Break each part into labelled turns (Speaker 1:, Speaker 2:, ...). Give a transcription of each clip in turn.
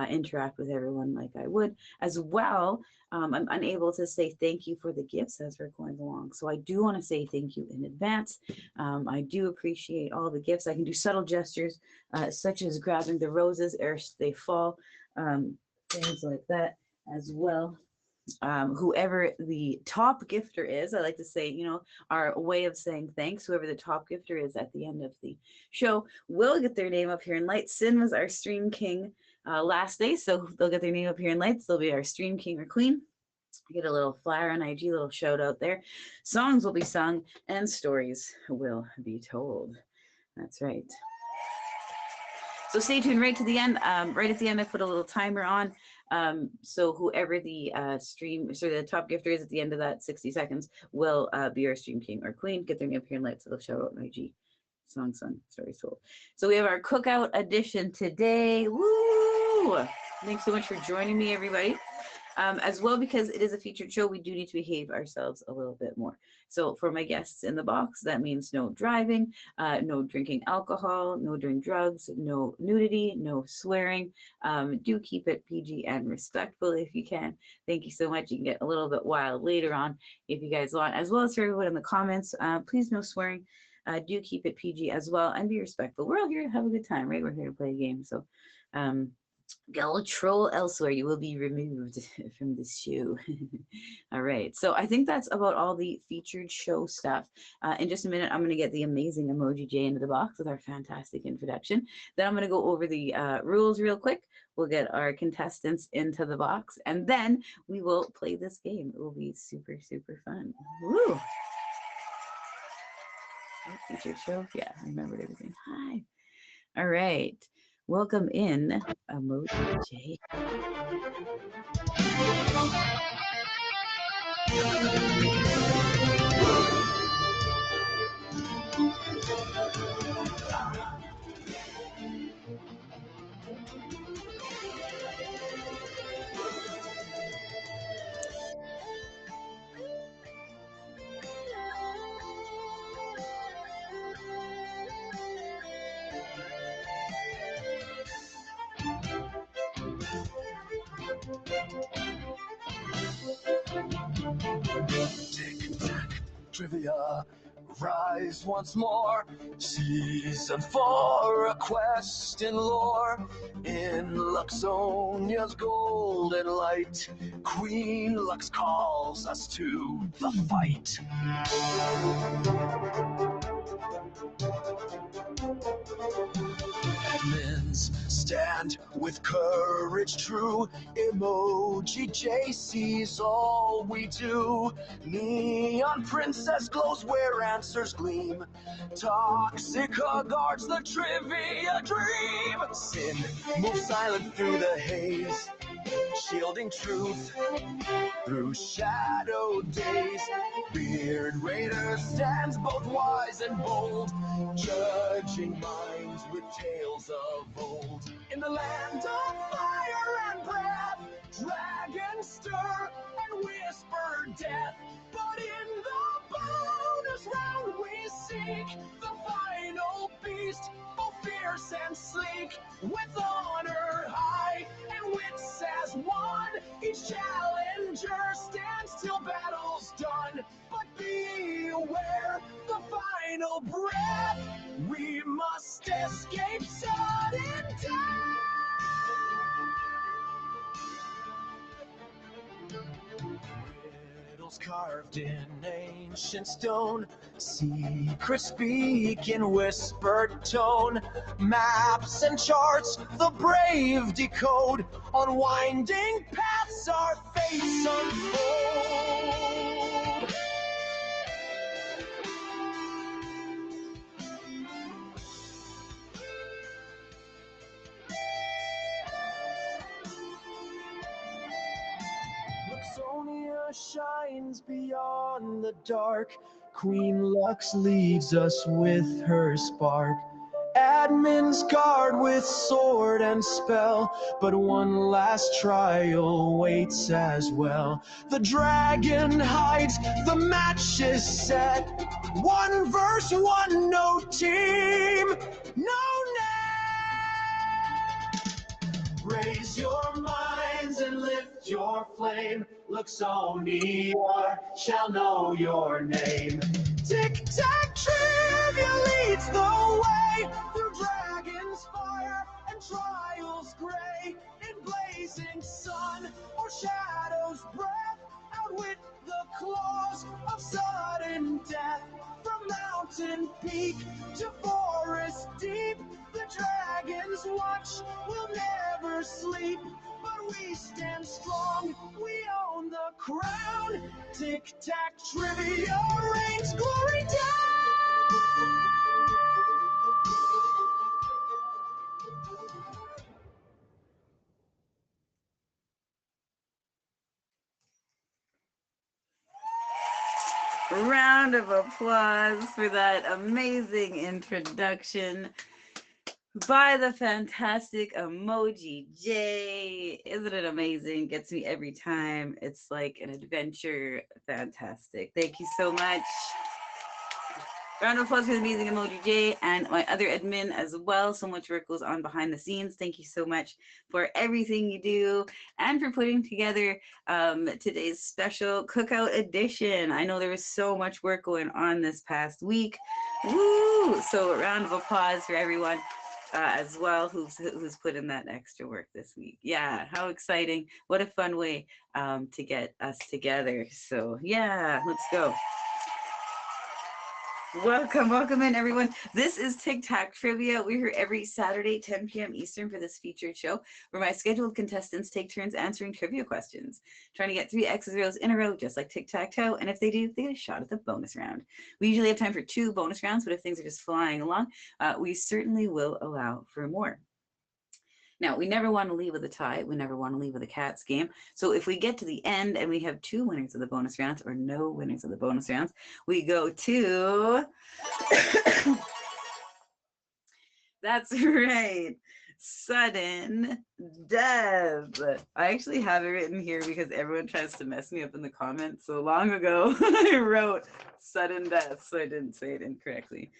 Speaker 1: interact with everyone like I would. As well, I'm unable to say thank you for the gifts as we're going along. So I do want to say thank you in advance. I do appreciate all the gifts. I can do subtle gestures such as grabbing the roses ere they fall, things like that as well. Whoever the top gifter is, I like to say, our way of saying thanks, whoever the top gifter is at the end of the show will get their name up here in lights. Sin was our stream king last day, so they'll get their name up here in lights. They'll be our stream king or queen. Get a little flyer on IG, little shout out there. Songs will be sung and stories will be told. That's right. So stay tuned right to the end. Right at the end, I put a little timer on. So whoever the the top gifter is at the end of that 60 seconds will be our stream king or queen. Get their name up here in lights, so they'll shout out on IG. Song sung, stories told. So we have our cookout edition today. Woo! Thanks so much for joining me, everybody. As well, because it is a featured show, we do need to behave ourselves a little bit more. So for my guests in the box, that means no driving, no drinking alcohol, no doing drugs, no nudity, no swearing. Do keep it PG and respectful if you can. Thank you so much. You can get a little bit wild later on if you guys want, as well as for everyone in the comments. Please no swearing. Do keep it PG as well and be respectful. We're all here to have a good time, right? We're here to play a game. So go troll elsewhere. You will be removed from this show. All right. So I think that's about all the featured show stuff. In just a minute, I'm going to get the amazing Emoji J into the box with our fantastic introduction. Then I'm going to go over the rules real quick. We'll get our contestants into the box, and then we will play this game. It will be super, super fun. Woo! Featured show? Yeah, I remembered everything. Hi. All right. Welcome in, Emoji J.
Speaker 2: Tick-tack, trivia, rise once more. Season 4, a quest in lore. In Luxonia's golden light, Queen Lux calls us to the fight. Admins stand with courage true. Emoji J sees all we do. Neon Princess glows where answers gleam. Toxica guards the trivia dream. Sin moves silent through the haze, shielding truth through shadow days. Beard Raider stands both wise and bold, judging minds with tales of old. In the land of fire and breath, dragons stir and whisper death. But in the bonus round we seek the final beast, both fierce and sleek, with honor high and wits as one. Each challenger stands till battle's done. But beware the final breath, we must escape sudden death. Riddles carved in ancient stone, secrets speak in whispered tone. Maps and charts the brave decode, on winding paths our fates unfold. Luxonia shines beyond the dark. Queen Lux leads us with her spark. Admins guard with sword and spell, but one last trial waits as well. The dragon hides, the match is set. 1 verse 1, no team, no name. Raise your minds and lift your flame. Look so near, shall know your name. Tic-tac trivia leads the way through dragons fire and trials gray. In blazing sun or shadow's breath, outwit the claws of sudden death. From mountain peak to forest deep, the dragons watch, will never sleep. But we stand strong, we own the crown. Tic-tac trivia reigns glory down.
Speaker 1: Round of applause for that amazing introduction by the fantastic Emoji J. Isn't it amazing? Gets me every time. It's like an adventure. Fantastic. Thank you so much. Round of applause for the amazing Emoji J and my other admin as well. So much work goes on behind the scenes. Thank you so much for everything you do and for putting together today's special Cookout edition. I know there was so much work going on this past week. Woo! So a round of applause for everyone as well who's put in that extra work this week. Yeah, how exciting. What a fun way to get us together. So yeah, let's go. Welcome in everyone. This is Tic Tac Trivia. We're here every Saturday, 10 p.m. Eastern for this featured show where my scheduled contestants take turns answering trivia questions, trying to get 3 X's rows in a row, just like tic-tac-toe. And if they do, they get a shot at the bonus round. We usually have time for 2 bonus rounds, but if things are just flying along, we certainly will allow for more. Now, we never want to leave with a tie. We never want to leave with a cat's game. So if we get to the end and we have 2 winners of the bonus rounds or no winners of the bonus rounds, we go to... That's right. Sudden death. I actually have it written here because everyone tries to mess me up in the comments. So long ago, I wrote sudden death, so I didn't say it incorrectly.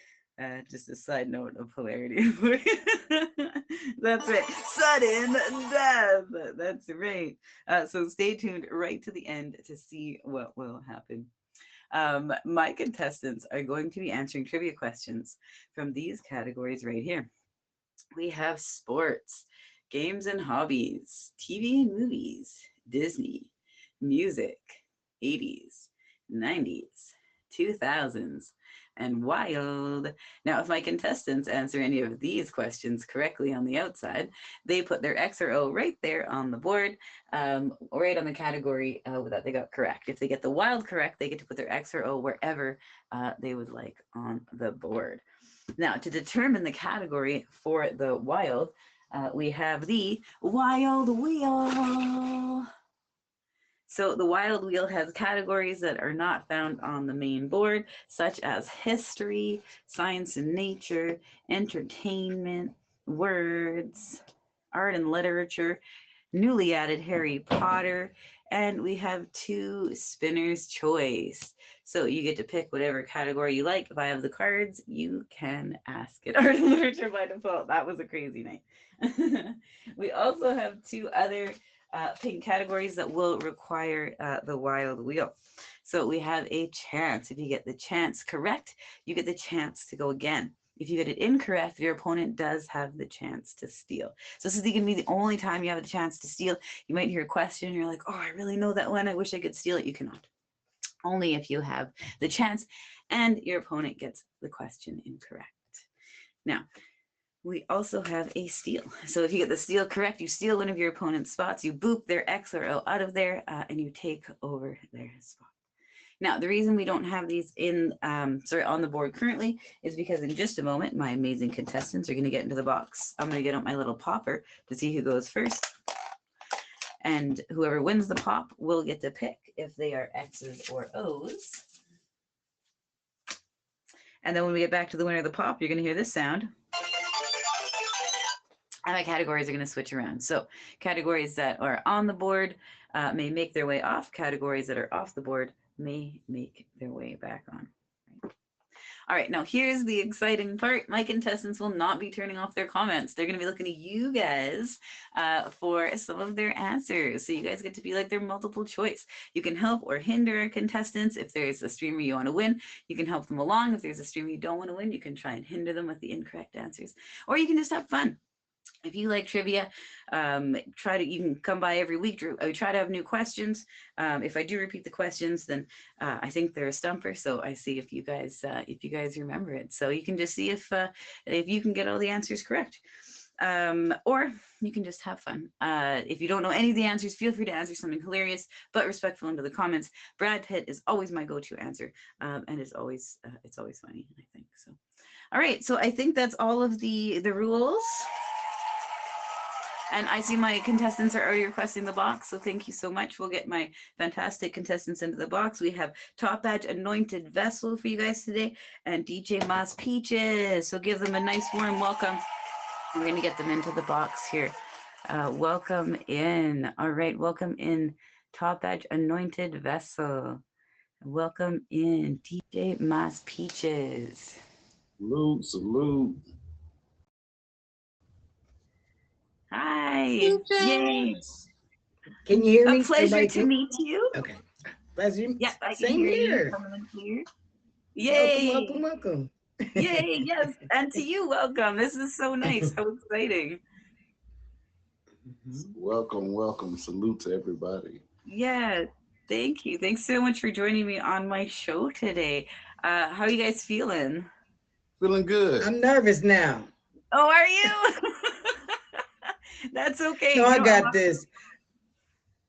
Speaker 1: Just a side note of hilarity. That's right. Sudden death. That's right. So stay tuned right to the end to see what will happen. My contestants are going to be answering trivia questions from these categories right here. We have sports, games and hobbies, TV and movies, Disney, music, 80s, 90s, 2000s, and wild. Now, if my contestants answer any of these questions correctly on the outside, they put their X or O right there on the board, right on the category that they got correct. If they get the wild correct, they get to put their X or O wherever they would like on the board. Now, to determine the category for the wild, we have the wild wheel. So the wild wheel has categories that are not found on the main board, such as history, science and nature, entertainment, words, art and literature, newly added Harry Potter, and we have 2 spinner's choice. So you get to pick whatever category you like. If I have the cards, you can ask it. Art and literature by default. That was a crazy night. We also have 2 other pink categories that will require the wild wheel. So we have a chance. If you get the chance correct, you get the chance to go again. If you get it incorrect, your opponent does have the chance to steal. So this is going to be the only time you have a chance to steal. You might hear a question, and you're like, oh, I really know that one. I wish I could steal it. You cannot. Only if you have the chance and your opponent gets the question incorrect. Now, we also have a steal. So if you get the steal correct, you steal one of your opponent's spots, you boop their X or O out of there, and you take over their spot. Now, the reason we don't have these in, on the board currently is because in just a moment, my amazing contestants are going to get into the box. I'm going to get out my little popper to see who goes first. And whoever wins the pop will get to pick if they are X's or O's. And then when we get back to the winner of the pop, you're going to hear this sound. And my categories are going to switch around. So categories that are on the board may make their way off. Categories that are off the board may make their way back on. All right, now here's the exciting part. My contestants will not be turning off their comments. They're going to be looking at you guys for some of their answers. So you guys get to be like their multiple choice. You can help or hinder our contestants. If there's a streamer you want to win, you can help them along. If there's a streamer you don't want to win, you can try and hinder them with the incorrect answers. Or you can just have fun. If you like trivia, you can come by every week. I try to have new questions. If I do repeat the questions, then I think they're a stumper. So I see if you guys remember it. So you can just see if you can get all the answers correct. Or you can just have fun. If you don't know any of the answers, feel free to answer something hilarious but respectful into the comments. Brad Pitt is always my go-to answer, and it's always funny, I think. So, all right. So I think that's all of the rules. And I see my contestants are already requesting the box, so thank you so much. We'll get my fantastic contestants into the box. We have Top Badge Anointed Vessel for you guys today, and DJ Moss Peaches. So give them a nice warm welcome. We're going to get them into the box here. Welcome in. All right, welcome in Top Badge Anointed Vessel. Welcome in DJ Moss Peaches.
Speaker 3: Salute, salute.
Speaker 1: Hi. Yay.
Speaker 4: Can you hear me?
Speaker 1: A pleasure to meet you.
Speaker 4: Okay. Pleasure.
Speaker 1: Yeah, I can
Speaker 4: Same
Speaker 1: hear
Speaker 4: here.
Speaker 1: you coming in clear. Yay.
Speaker 4: Welcome.
Speaker 1: Yay, yes. And to you, welcome. This is so nice. How exciting.
Speaker 3: Welcome. Salute to everybody.
Speaker 1: Yeah, thank you. Thanks so much for joining me on my show today. How are you guys feeling?
Speaker 3: Feeling good.
Speaker 4: I'm nervous now.
Speaker 1: Oh, are you? That's okay.
Speaker 4: No, I got this.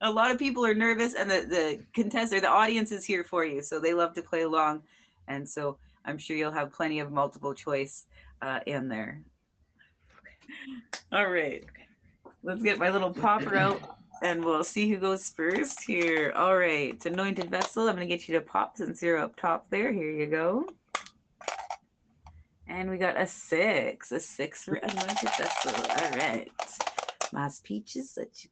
Speaker 1: A lot of people are nervous, and the contestant, the audience is here for you, so they love to play along, and so I'm sure you'll have plenty of multiple choice in there. All right, let's get my little popper out, and we'll see who goes first here. All right, Anointed Vessel, I'm gonna get you to pop since you're up top there. Here you go. And we got a 6 for Anointed Vessel. All right, Moss Peaches, let you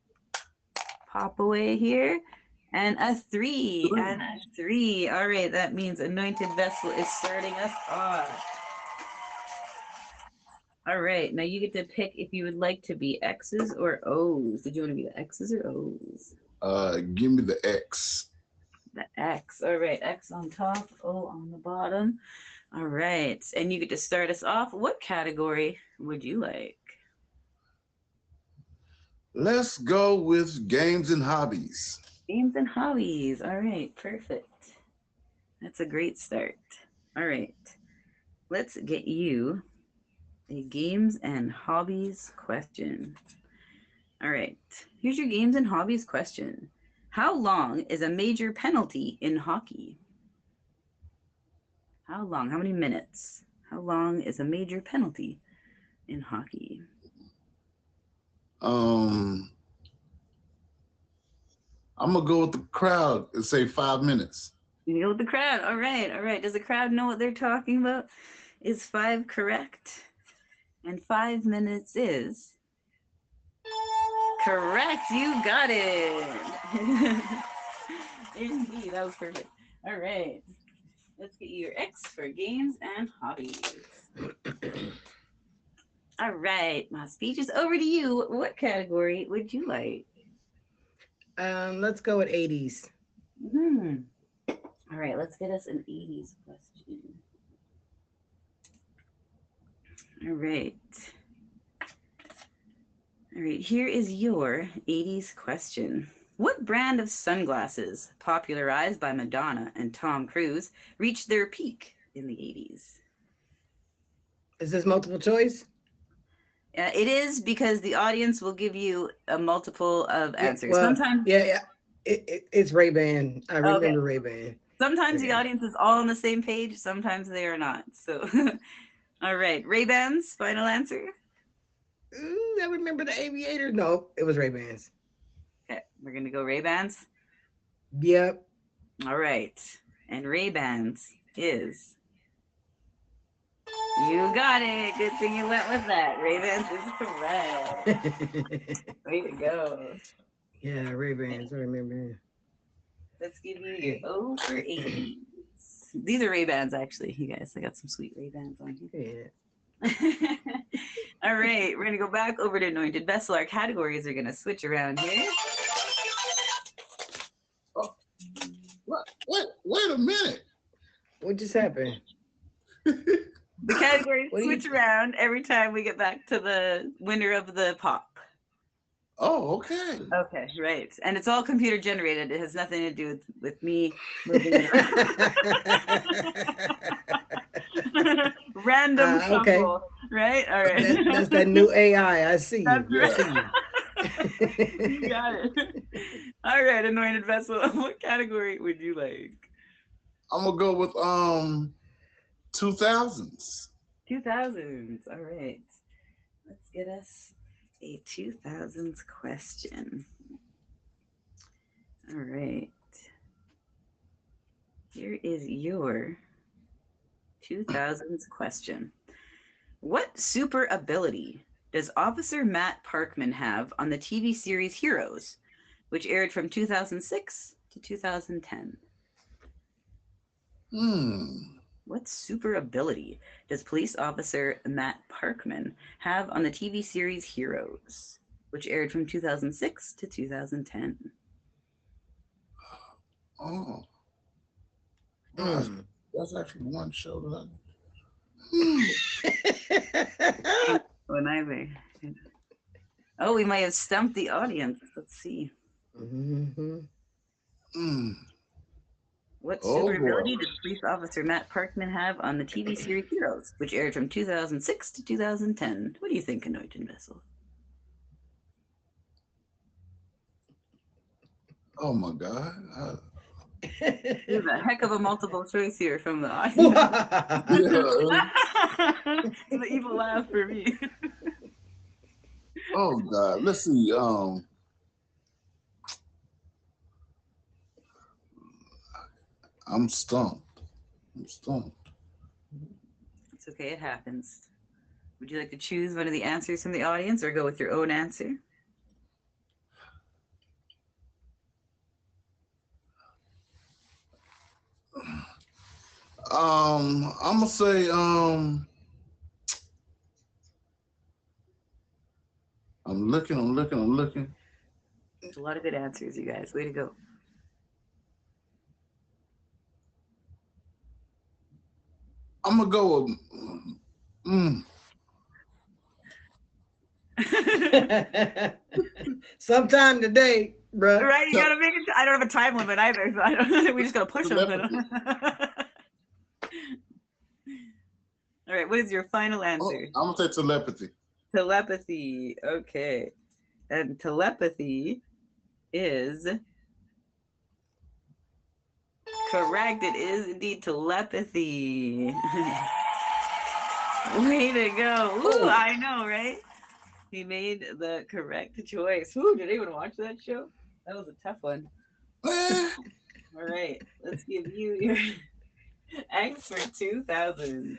Speaker 1: pop away here. And a 3 and a 3. All right, that means Anointed Vessel is starting us off. All right, now you get to pick if you would like to be X's or O's. Did you want to be the X's or O's?
Speaker 3: Give me the X.
Speaker 1: The X. All right, X on top, O on the bottom. All right, and you get to start us off. What category would you like?
Speaker 3: Let's go with games and hobbies.
Speaker 1: Games and hobbies. All right, perfect. That's a great start. All right, let's get you a games and hobbies question. All right, here's your games and hobbies question. How long is a major penalty in hockey? How long? How many minutes? How long is a major penalty in hockey?
Speaker 3: I'm gonna go with the crowd and say 5 minutes.
Speaker 1: You go with the crowd. All right, all right. Does the crowd know what they're talking about? Is 5 correct? And 5 minutes is correct. You got it. Indeed, that was perfect. All right. Let's get you your X for games and hobbies. All right, my speech is over to you. What category would you like?
Speaker 4: Let's go with 80s.
Speaker 1: All right, let's get us an 80s question. All right. All right, here is your 80s question. What brand of sunglasses, popularized by Madonna and Tom Cruise, reached their peak in the 80s?
Speaker 4: Is this multiple choice?
Speaker 1: It is, because the audience will give you a multiple of answers.
Speaker 4: Well,
Speaker 1: Sometimes,
Speaker 4: it's Ray-Ban. I remember Ray-Ban.
Speaker 1: Sometimes the audience is all on the same page. Sometimes they are not. So, all right, Ray-Bans, final answer.
Speaker 4: I remember the Aviator. No, it was Ray-Bans.
Speaker 1: Okay, we're gonna go Ray-Bans.
Speaker 4: Yep.
Speaker 1: All right, and Ray-Bans is. You got it. Good thing you went with that. Ray-Bans is correct. Way to go.
Speaker 4: Yeah, Ray-Bans. I remember.
Speaker 1: Let's give you your O for 80s. These are Ray-Bans, actually, you guys. I got some sweet Ray-Bans on here.
Speaker 4: Yeah.
Speaker 1: All right, we're gonna go back over to Anointed Vessel. Our categories are gonna switch around here.
Speaker 3: Oh, wait a minute.
Speaker 4: What just happened?
Speaker 1: The categories
Speaker 4: What do you-
Speaker 1: switch around every time we get back to the winner of the pop.
Speaker 3: Oh, okay.
Speaker 1: Okay, right. And it's all computer generated. It has nothing to do with me moving it around. Random
Speaker 4: okay.
Speaker 1: shuffle, right? All right.
Speaker 4: That's that new AI. I see you.
Speaker 1: That's
Speaker 4: I see you.
Speaker 1: You got it. All right, Anointed Vessel. What category would you like?
Speaker 3: I'm gonna go with 2000s.
Speaker 1: 2000s. All right. Let's get us a 2000s question. All right. Here is your 2000s question. What super ability does Officer Matt Parkman have on the TV series Heroes, which aired from 2006 to 2010? What super ability does police officer Matt Parkman have on the TV series Heroes, which aired from 2006 to 2010?
Speaker 3: Oh,
Speaker 4: Mm.
Speaker 3: that's actually one show that
Speaker 1: When oh, we might have stumped the audience. Let's see.
Speaker 4: Mm-hmm.
Speaker 1: What
Speaker 3: Oh,
Speaker 1: super
Speaker 3: boy.
Speaker 1: ability does police officer Matt Parkman have on the TV series Heroes, which aired from 2006 to 2010? What do you think, Anointed Vessel?
Speaker 3: Oh my God.
Speaker 1: There's a heck of a multiple choice here from the audience.
Speaker 3: Yeah.
Speaker 1: The evil laugh for me.
Speaker 3: Oh God. Let's see. I'm stumped.
Speaker 1: It's okay, it happens. Would you like to choose one of the answers from the audience or go with your own answer?
Speaker 3: I'm gonna say I'm looking.
Speaker 1: There's a lot of good answers, you guys. Way to go.
Speaker 3: I'm gonna go with
Speaker 4: Sometime today, bro.
Speaker 1: Right, you gotta make it. I don't have a time limit either, so I don't. We just gotta push them. All right, what is your final answer?
Speaker 3: I'm gonna say telepathy.
Speaker 1: Telepathy. Okay, and telepathy is correct. It is indeed telepathy. Way to go! Ooh, I know, right? He made the correct choice. Ooh, did anyone watch that show? That was a tough one.
Speaker 3: Eh,
Speaker 1: All right, let's give you your X for 2000s.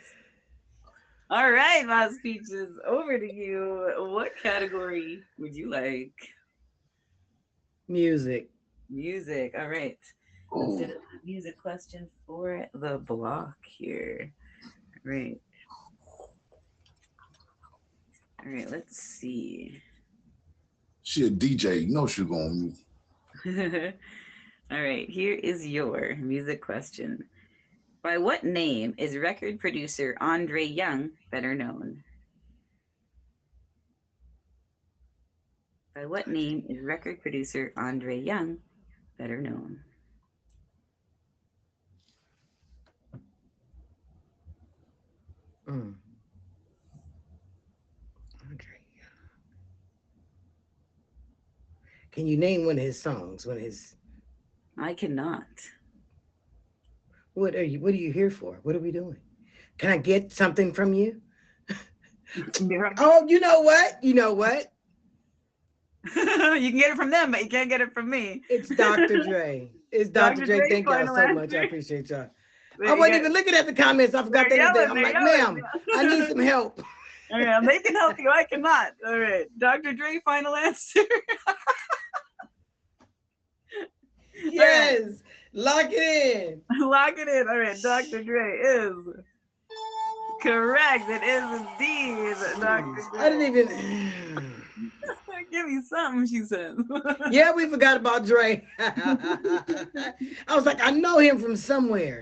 Speaker 1: All right, Mouse Peaches, over to you. What category would you like?
Speaker 4: Music.
Speaker 1: Music. All right. Let's do the music question for the block here. All right. All right, let's see.
Speaker 3: She a DJ. You know she's gonna move.
Speaker 1: All right, here is your music question. By what name is record producer Andre Young better known? By what name is record producer Andre Young better known?
Speaker 4: Mm. Okay. Can you name one of his songs? One of his.
Speaker 1: I cannot.
Speaker 4: What are you here for? What are we doing? Can I get something from you? Oh, you know what?
Speaker 1: You can get it from them, but you can't get it from me.
Speaker 4: It's Dr. Dre. It's Dr. Dre. Thank y'all so much. I appreciate y'all. I wasn't even looking at the comments. I forgot that. I'm like, ma'am, I need some help.
Speaker 1: All right, they can help you. I cannot. All right, Dr. Dre, final answer.
Speaker 4: Yes. Lock it in.
Speaker 1: Lock it in. All right, Dr. Dre is correct. It is indeed Dr. Dre.
Speaker 4: I didn't even.
Speaker 1: Give me something, she says.
Speaker 4: Yeah, we forgot about Dre. I was like, I know him from somewhere.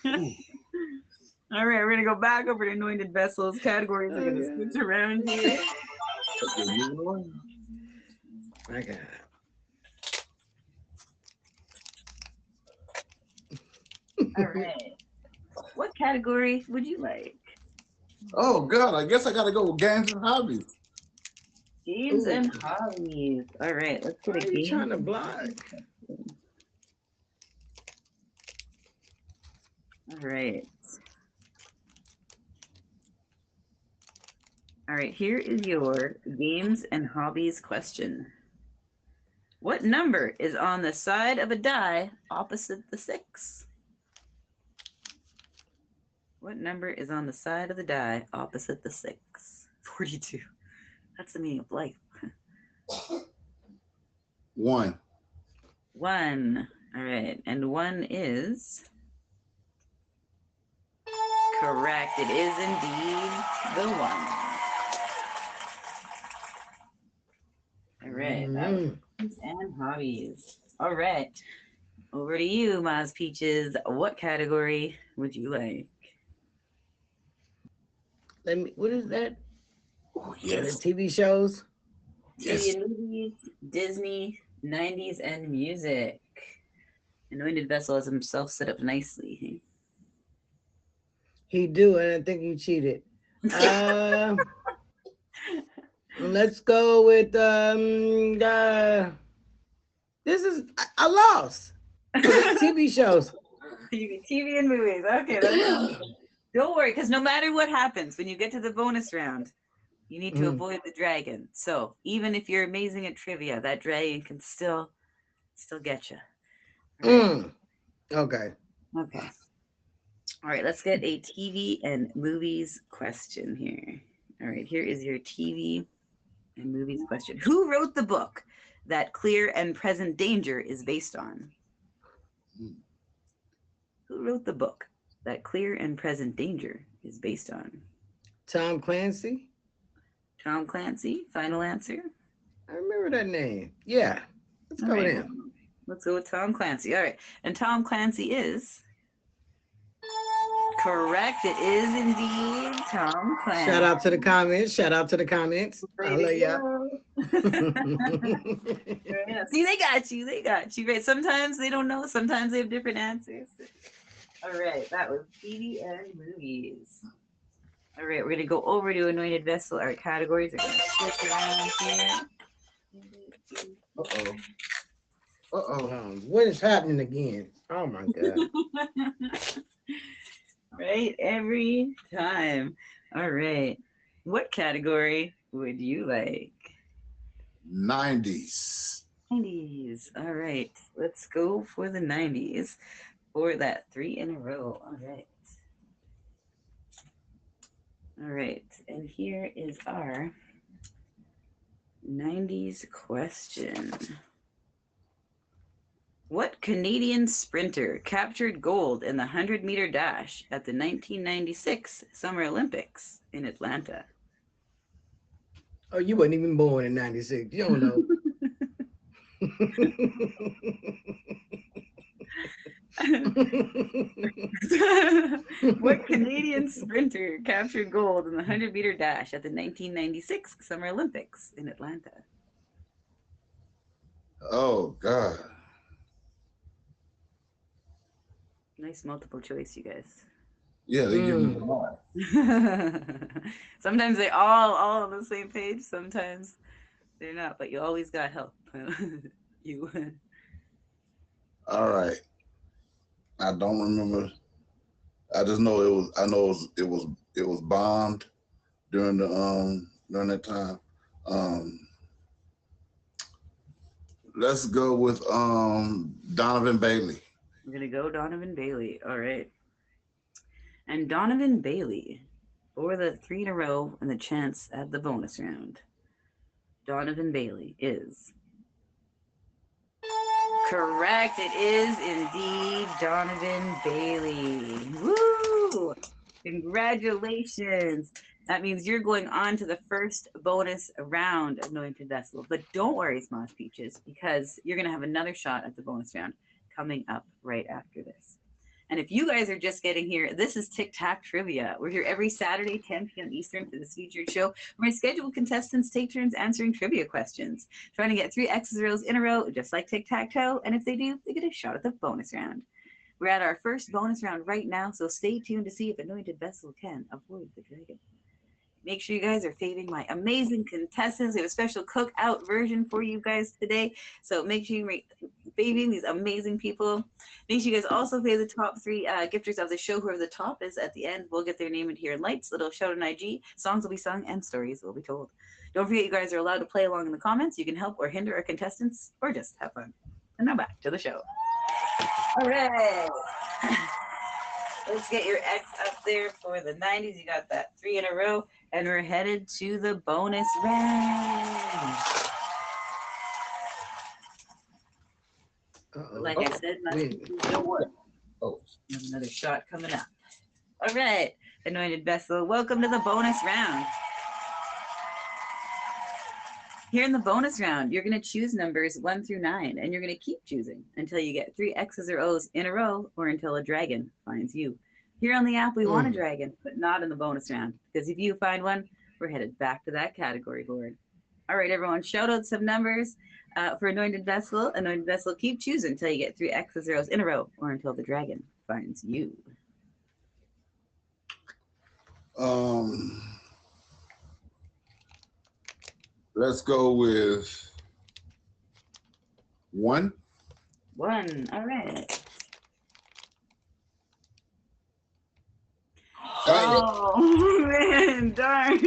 Speaker 1: All right, we're going to go back over to anointed vessels. Categories are going to switch around here.
Speaker 4: My God.
Speaker 1: All right. What category would you like?
Speaker 3: Oh God, I guess I gotta go with games and hobbies.
Speaker 1: Games and hobbies. All right, let's get a game.
Speaker 4: Trying to block.
Speaker 1: All right. All right, here is your games and hobbies question. What number is on the side of a die opposite the 6? What number is on the side of the die opposite the 6? 42. That's the meaning of life.
Speaker 3: 1.
Speaker 1: 1. All right, and 1 is correct. It is indeed the 1. All right, that was games and hobbies. All right, over to you, Maz Peaches. What category would you like?
Speaker 4: What is that?
Speaker 3: Oh, yes.
Speaker 4: The TV shows?
Speaker 3: Yes.
Speaker 1: TV and movies, Disney, 90s, and music. Anointed Vessel has himself set up nicely.
Speaker 4: He do, and I think he cheated. Let's go with this is I lost. TV shows.
Speaker 1: TV and movies. Okay, don't worry, because no matter what happens when you get to the bonus round, you need to avoid the dragon. So even if you're amazing at trivia, that dragon can still get you. Right.
Speaker 4: Okay.
Speaker 1: Okay. All right, let's get a TV and movies question here. All right, here is your TV and movies question. Who wrote the book that Clear and Present Danger is based on? Who wrote the book that Clear and Present Danger is based on?
Speaker 4: Tom Clancy.
Speaker 1: Tom Clancy, final answer?
Speaker 4: I remember that name. Yeah. Let's go with him.
Speaker 1: Let's go with Tom Clancy. All right. And Tom Clancy is correct. It is indeed Tom Clancy.
Speaker 4: Shout out to the comments. Shout out to the comments. I love y'all.
Speaker 1: See, they got you. They got you. Right. Sometimes they don't know. Sometimes they have different answers. All right. That was TV and movies. All right. We're going to go over to Anointed Vessel. Our categories are going to switch around here.
Speaker 3: Uh-oh.
Speaker 4: What is happening again? Oh my God.
Speaker 1: Right, every time. All right. What category would you like?
Speaker 3: 90s.
Speaker 1: 90s. All right. Let's go for the 90s for that 3 in a row. All right. All right. And here is our 90s question. What Canadian sprinter captured gold in the 100-meter dash at the 1996 Summer Olympics in Atlanta?
Speaker 4: Oh, you weren't even born in 96. You don't know.
Speaker 1: What Canadian sprinter captured gold in the 100-meter dash at the 1996 Summer Olympics in Atlanta?
Speaker 3: Oh God.
Speaker 1: Nice multiple choice, you guys.
Speaker 3: Yeah, they give me a lot.
Speaker 1: Sometimes they all on the same page. Sometimes they're not, but you always got help. You.
Speaker 3: All right. I don't remember. I just know it was. I know it was bombed during that time. Let's go with Donovan Bailey.
Speaker 1: I'm gonna go Donovan Bailey. All right. And Donovan Bailey for the 3 in a row and the chance at the bonus round. Donovan Bailey is correct. It is indeed Donovan Bailey. Woo! Congratulations. That means you're going on to the first bonus round of Anointed Vessel. But don't worry, Smosh Peaches, because you're going to have another shot at the bonus round coming up right after this. And if you guys are just getting here, this is Tic Tac Trivia. We're here every Saturday, 10 p.m. Eastern for this featured show where my scheduled contestants take turns answering trivia questions, trying to get 3 X's rows in a row, just like tic-tac-toe. And if they do, they get a shot at the bonus round. We're at our first bonus round right now, so stay tuned to see if Anointed Vessel can avoid the dragon. Make sure you guys are faving my amazing contestants. We have a special cookout version for you guys today. So make sure you're faving these amazing people. Make sure you guys also fave the top 3 gifters of the show. Whoever the top is at the end, we'll get their name in here in lights, little shout on IG, songs will be sung, and stories will be told. Don't forget you guys are allowed to play along in the comments. You can help or hinder our contestants or just have fun. And now back to the show. All right. Let's get your X up there for the 90s. You got that 3 in a row. And we're headed to the bonus round. Like I said, another shot coming up. All right, Anointed Vessel, welcome to the bonus round. Here in the bonus round, you're going to choose numbers 1 through 9, and you're going to keep choosing until you get 3 X's or O's in a row, or until a dragon finds you. Here on the app, we want a dragon, but not in the bonus round, because if you find one, we're headed back to that category board. All right, everyone, shout out some numbers for Anointed Vessel. Anointed Vessel, keep choosing until you get 3 X's or O's in a row, or until the dragon finds you.
Speaker 3: Let's go with 1.
Speaker 1: 1, all right. Oh, man, darn.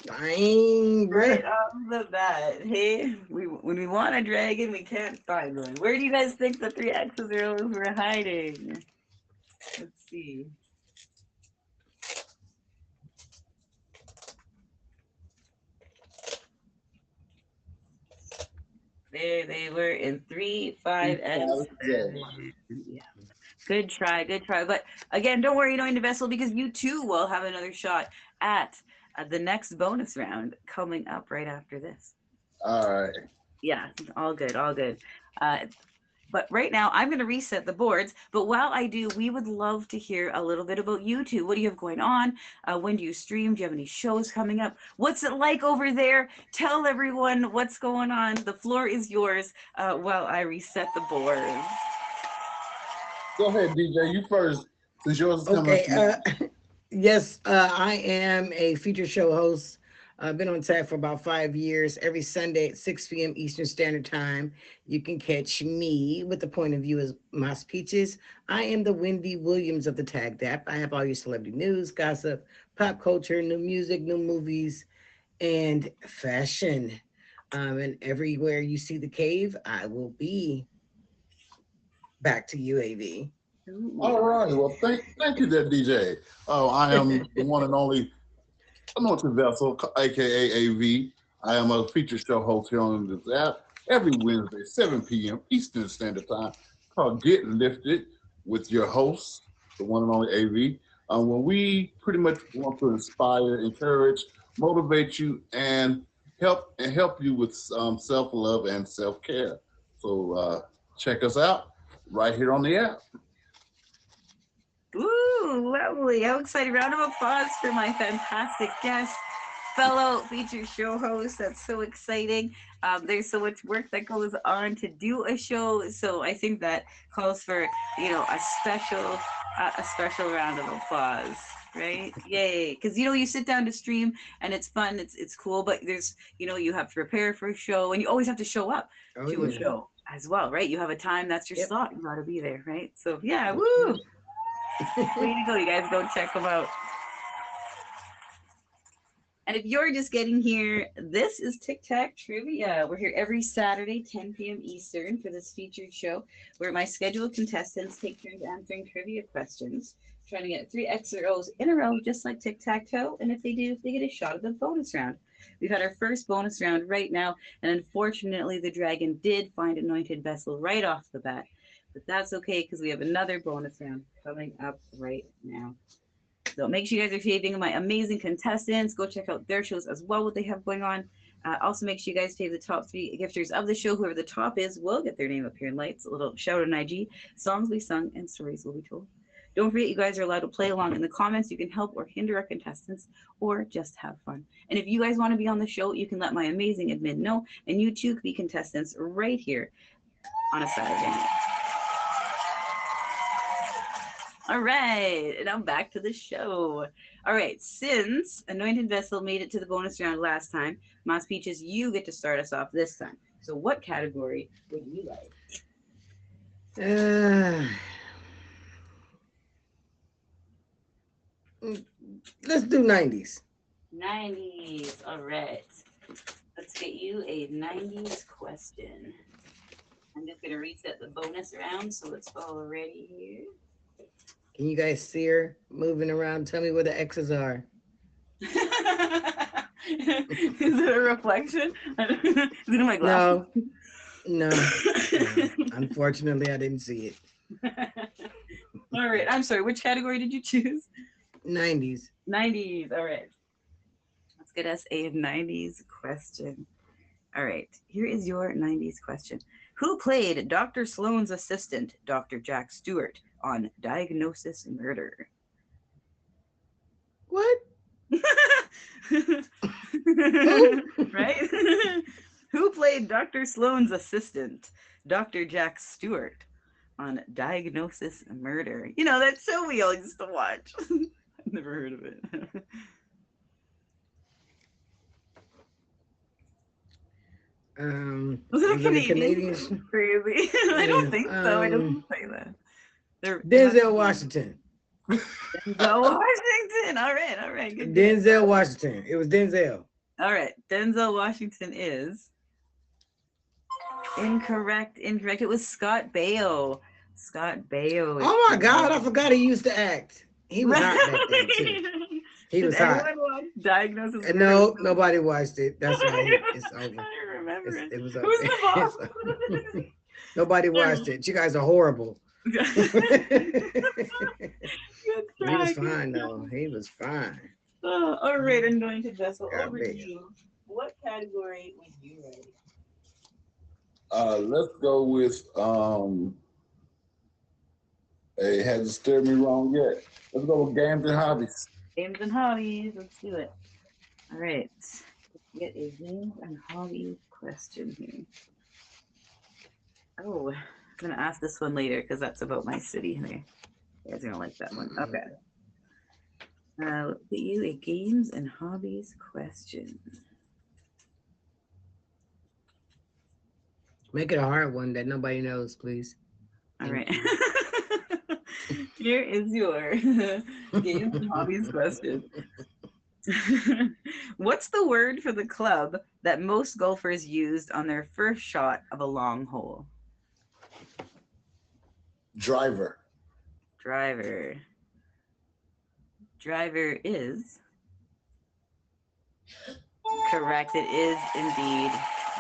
Speaker 4: Dang,
Speaker 1: Right off the bat. Hey, when we want a dragon, we can't find one. Where do you guys think the 3 X's or O's were hiding? Let's see. There they were in 3, 5, and 7. Yeah. Good try, good try. But again, don't worry, Anointed Vessel, because you too will have another shot at the next bonus round coming up right after this.
Speaker 3: All right.
Speaker 1: Yeah, all good, all good. But right now, I'm going to reset the boards. But while I do, we would love to hear a little bit about you two. What do you have going on? When do you stream? Do you have any shows coming up? What's it like over there? Tell everyone what's going on. The floor is yours while I reset the boards.
Speaker 3: Go ahead, DJ. You first, since yours is coming.
Speaker 4: Okay. Yes, I am a feature show host. I've been on tag for about 5 years. Every Sunday at 6 p.m. Eastern Standard Time, you can catch me with the point of view as Moss Peaches. I am the Wendy Williams of the Tagged app. I have all your celebrity news, gossip, pop culture, new music, new movies, and fashion. And everywhere you see the cave, I will be. Back to you, AV.
Speaker 3: All right. Well, thank you there, DJ. I am the one and only Anointed Vessel, aka AV. I am a feature show host here on this app every Wednesday, 7 p.m. Eastern Standard Time, called Get Lifted with your host, the one and only AV. When we pretty much want to inspire, encourage, motivate you, and help you with self-love and self-care. So check us out right here on the app.
Speaker 1: Ooh, lovely. How exciting. Round of applause for my fantastic guest, fellow featured show host. That's so exciting. There's so much work that goes on to do a show. So I think that calls for, a special round of applause. Right? Yay. Because, you sit down to stream and it's fun. It's cool. But there's, you have to prepare for a show and you always have to show up to a show as well. Right? You have a time. That's your slot. You got to be there. Right? So, yeah. Woo. Way to go, you guys. Go check them out. And if you're just getting here, this is Tic Tac Trivia. We're here every Saturday, 10 p.m. Eastern for this featured show where my scheduled contestants take turns answering trivia questions, trying to get 3 X's or O's in a row, just like tic-tac-toe. And if they do, they get a shot at the bonus round. We've had our first bonus round right now, and unfortunately, the dragon did find Anointed Vessel right off the bat. But that's okay because we have another bonus round coming up right now. So make sure you guys are saving my amazing contestants. Go check out their shows as well, what they have going on. Also, make sure you guys save the top 3 gifters of the show. Whoever the top is will get their name up here in lights. A little shout out on IG. Songs will be sung and stories will be told. Don't forget, you guys are allowed to play along in the comments. You can help or hinder our contestants or just have fun. And if you guys want to be on the show, you can let my amazing admin know. And you too can be contestants right here on a Saturday night. All right, and I'm back to the show. All right, since Anointed Vessel made it to the bonus round last time, Moss Peaches, you get to start us off this time. So what category would you like?
Speaker 4: Let's do 90s.
Speaker 1: 90s, all right. Let's get you a 90s question. I'm just gonna reset the bonus round so it's all ready here.
Speaker 4: Can you guys see her moving around? Tell me where the X's are.
Speaker 1: Is it a reflection? Is it in my glasses?
Speaker 4: No. Unfortunately, I didn't see it.
Speaker 1: All right. I'm sorry. Which category did you choose?
Speaker 4: 90s.
Speaker 1: 90s. All right. Let's get us a 90s question. All right. Here is your 90s question. Who played Dr. Sloan's assistant, Dr. Jack Stewart, on Diagnosis Murder?
Speaker 4: What?
Speaker 1: Right? Who played Dr. Sloan's assistant, Dr. Jack Stewart, on Diagnosis Murder? You know, that show we all used to watch. I've never heard of it. Was it a Canadian? Crazy. I don't think so. I don't say that.
Speaker 4: Denzel Washington.
Speaker 1: Denzel Washington. All right. Good.
Speaker 4: Denzel Washington. It was Denzel.
Speaker 1: All right. Denzel Washington is incorrect. It was Scott Baio.
Speaker 4: Oh my God, I forgot he used to act. He was hot back then too. He was hot.
Speaker 1: Diagnosis.
Speaker 4: No, nobody watched it. That's why it's over.
Speaker 1: I don't remember it.
Speaker 4: It was
Speaker 1: Who's the boss?
Speaker 4: Nobody watched it. You guys are horrible. He was fine though. He was fine.
Speaker 1: Oh, all right, Anointed Vessel. Over to you. What category would you like?
Speaker 3: Let's go with it hasn't steered me wrong yet. Let's go with games and hobbies.
Speaker 1: Games and hobbies. Let's do it. All right. Let's get a games and hobbies question here. Oh, I'm gonna ask this one later because that's about my city here. You guys are gonna like that one. Okay. Let's get you a games and hobbies question.
Speaker 4: Make it a hard one that nobody knows, please.
Speaker 1: All right. Here is your games and hobbies question. What's the word for the club that most golfers used on their first shot of a long hole?
Speaker 3: Driver.
Speaker 1: Driver is correct. It is indeed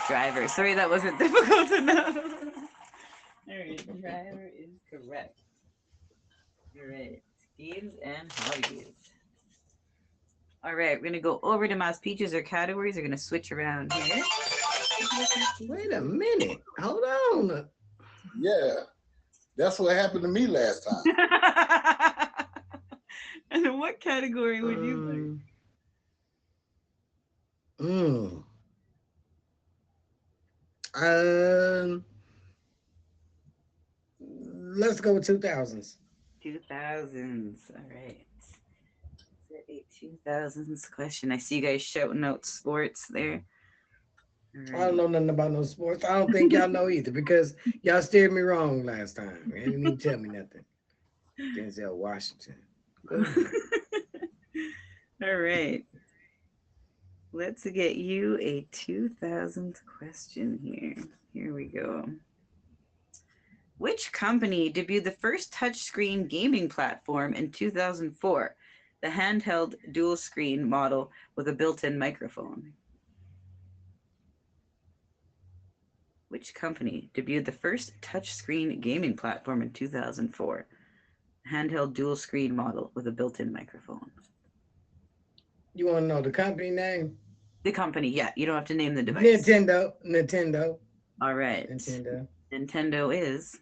Speaker 1: driver. Sorry, that wasn't difficult enough. All right, driver is correct. All right, games and hobbies. All right, we're gonna go over to Mouse Peaches. Our categories are gonna switch around here.
Speaker 4: Wait a minute. Hold on.
Speaker 3: Yeah, that's what happened to me last time.
Speaker 1: And then what category would you
Speaker 4: like? Let's go with 2000s.
Speaker 1: 2000s. All right. A 2000s question. I see you guys shouting out sports there.
Speaker 4: Right. I don't know nothing about no sports. I don't think y'all know either because y'all steered me wrong last time. You didn't even tell me nothing. Denzel Washington.
Speaker 1: All right. Let's get you a 2000s question here. Here we go. Which company debuted the first touchscreen gaming platform in 2004? The handheld dual screen model with a built-in microphone. Which company debuted the first touchscreen gaming platform in 2004? Handheld dual screen model with a built-in microphone.
Speaker 4: You want to know the company name?
Speaker 1: The company, yeah. You don't have to name the device.
Speaker 4: Nintendo.
Speaker 1: All right.
Speaker 4: Nintendo.
Speaker 1: Nintendo is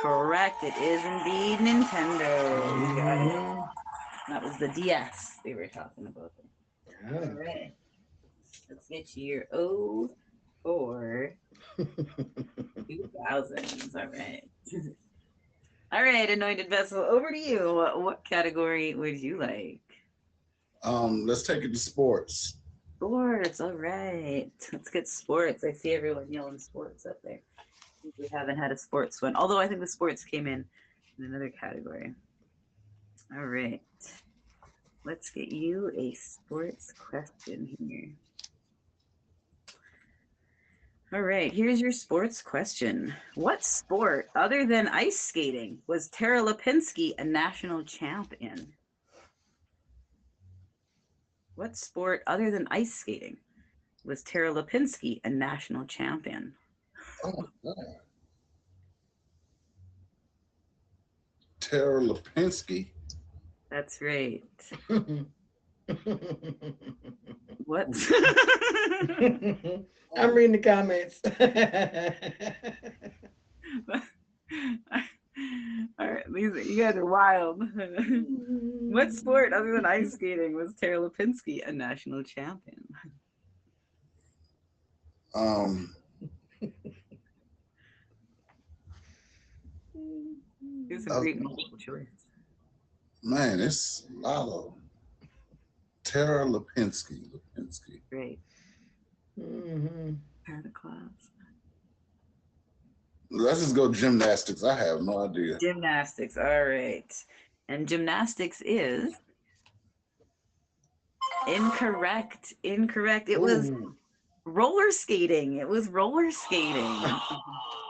Speaker 1: correct. It is indeed Nintendo. You got it.
Speaker 4: Mhm.
Speaker 1: That was the DS they were talking about.
Speaker 4: Oh.
Speaker 1: All right. Let's get you your 04 2000s. All right. All right, Anointed Vessel, over to you. What category would you like?
Speaker 3: Let's take it to sports.
Speaker 1: Sports. All right. Let's get sports. I see everyone yelling sports up there. I think we haven't had a sports one, although I think the sports came in another category. All right. Let's get you a sports question here. All right, here's your sports question. What sport, other than ice skating, was Tara Lipinski a national champ in? What sport, other than ice skating, was Tara Lipinski a national champion?
Speaker 3: Oh my God. Tara Lipinski.
Speaker 1: That's right. What?
Speaker 4: I'm reading the comments.
Speaker 1: All right, you guys are wild. What sport, other than ice skating, was Tara Lipinski a national champion? Here's some great multiple choice.
Speaker 3: Man, it's a lot of Tara Lipinski.
Speaker 1: Great.
Speaker 4: Mm-hmm.
Speaker 1: Santa Claus.
Speaker 3: Let's just go gymnastics. I have no idea.
Speaker 1: Gymnastics. All right. And gymnastics is incorrect. Incorrect. It was roller skating. It was roller skating.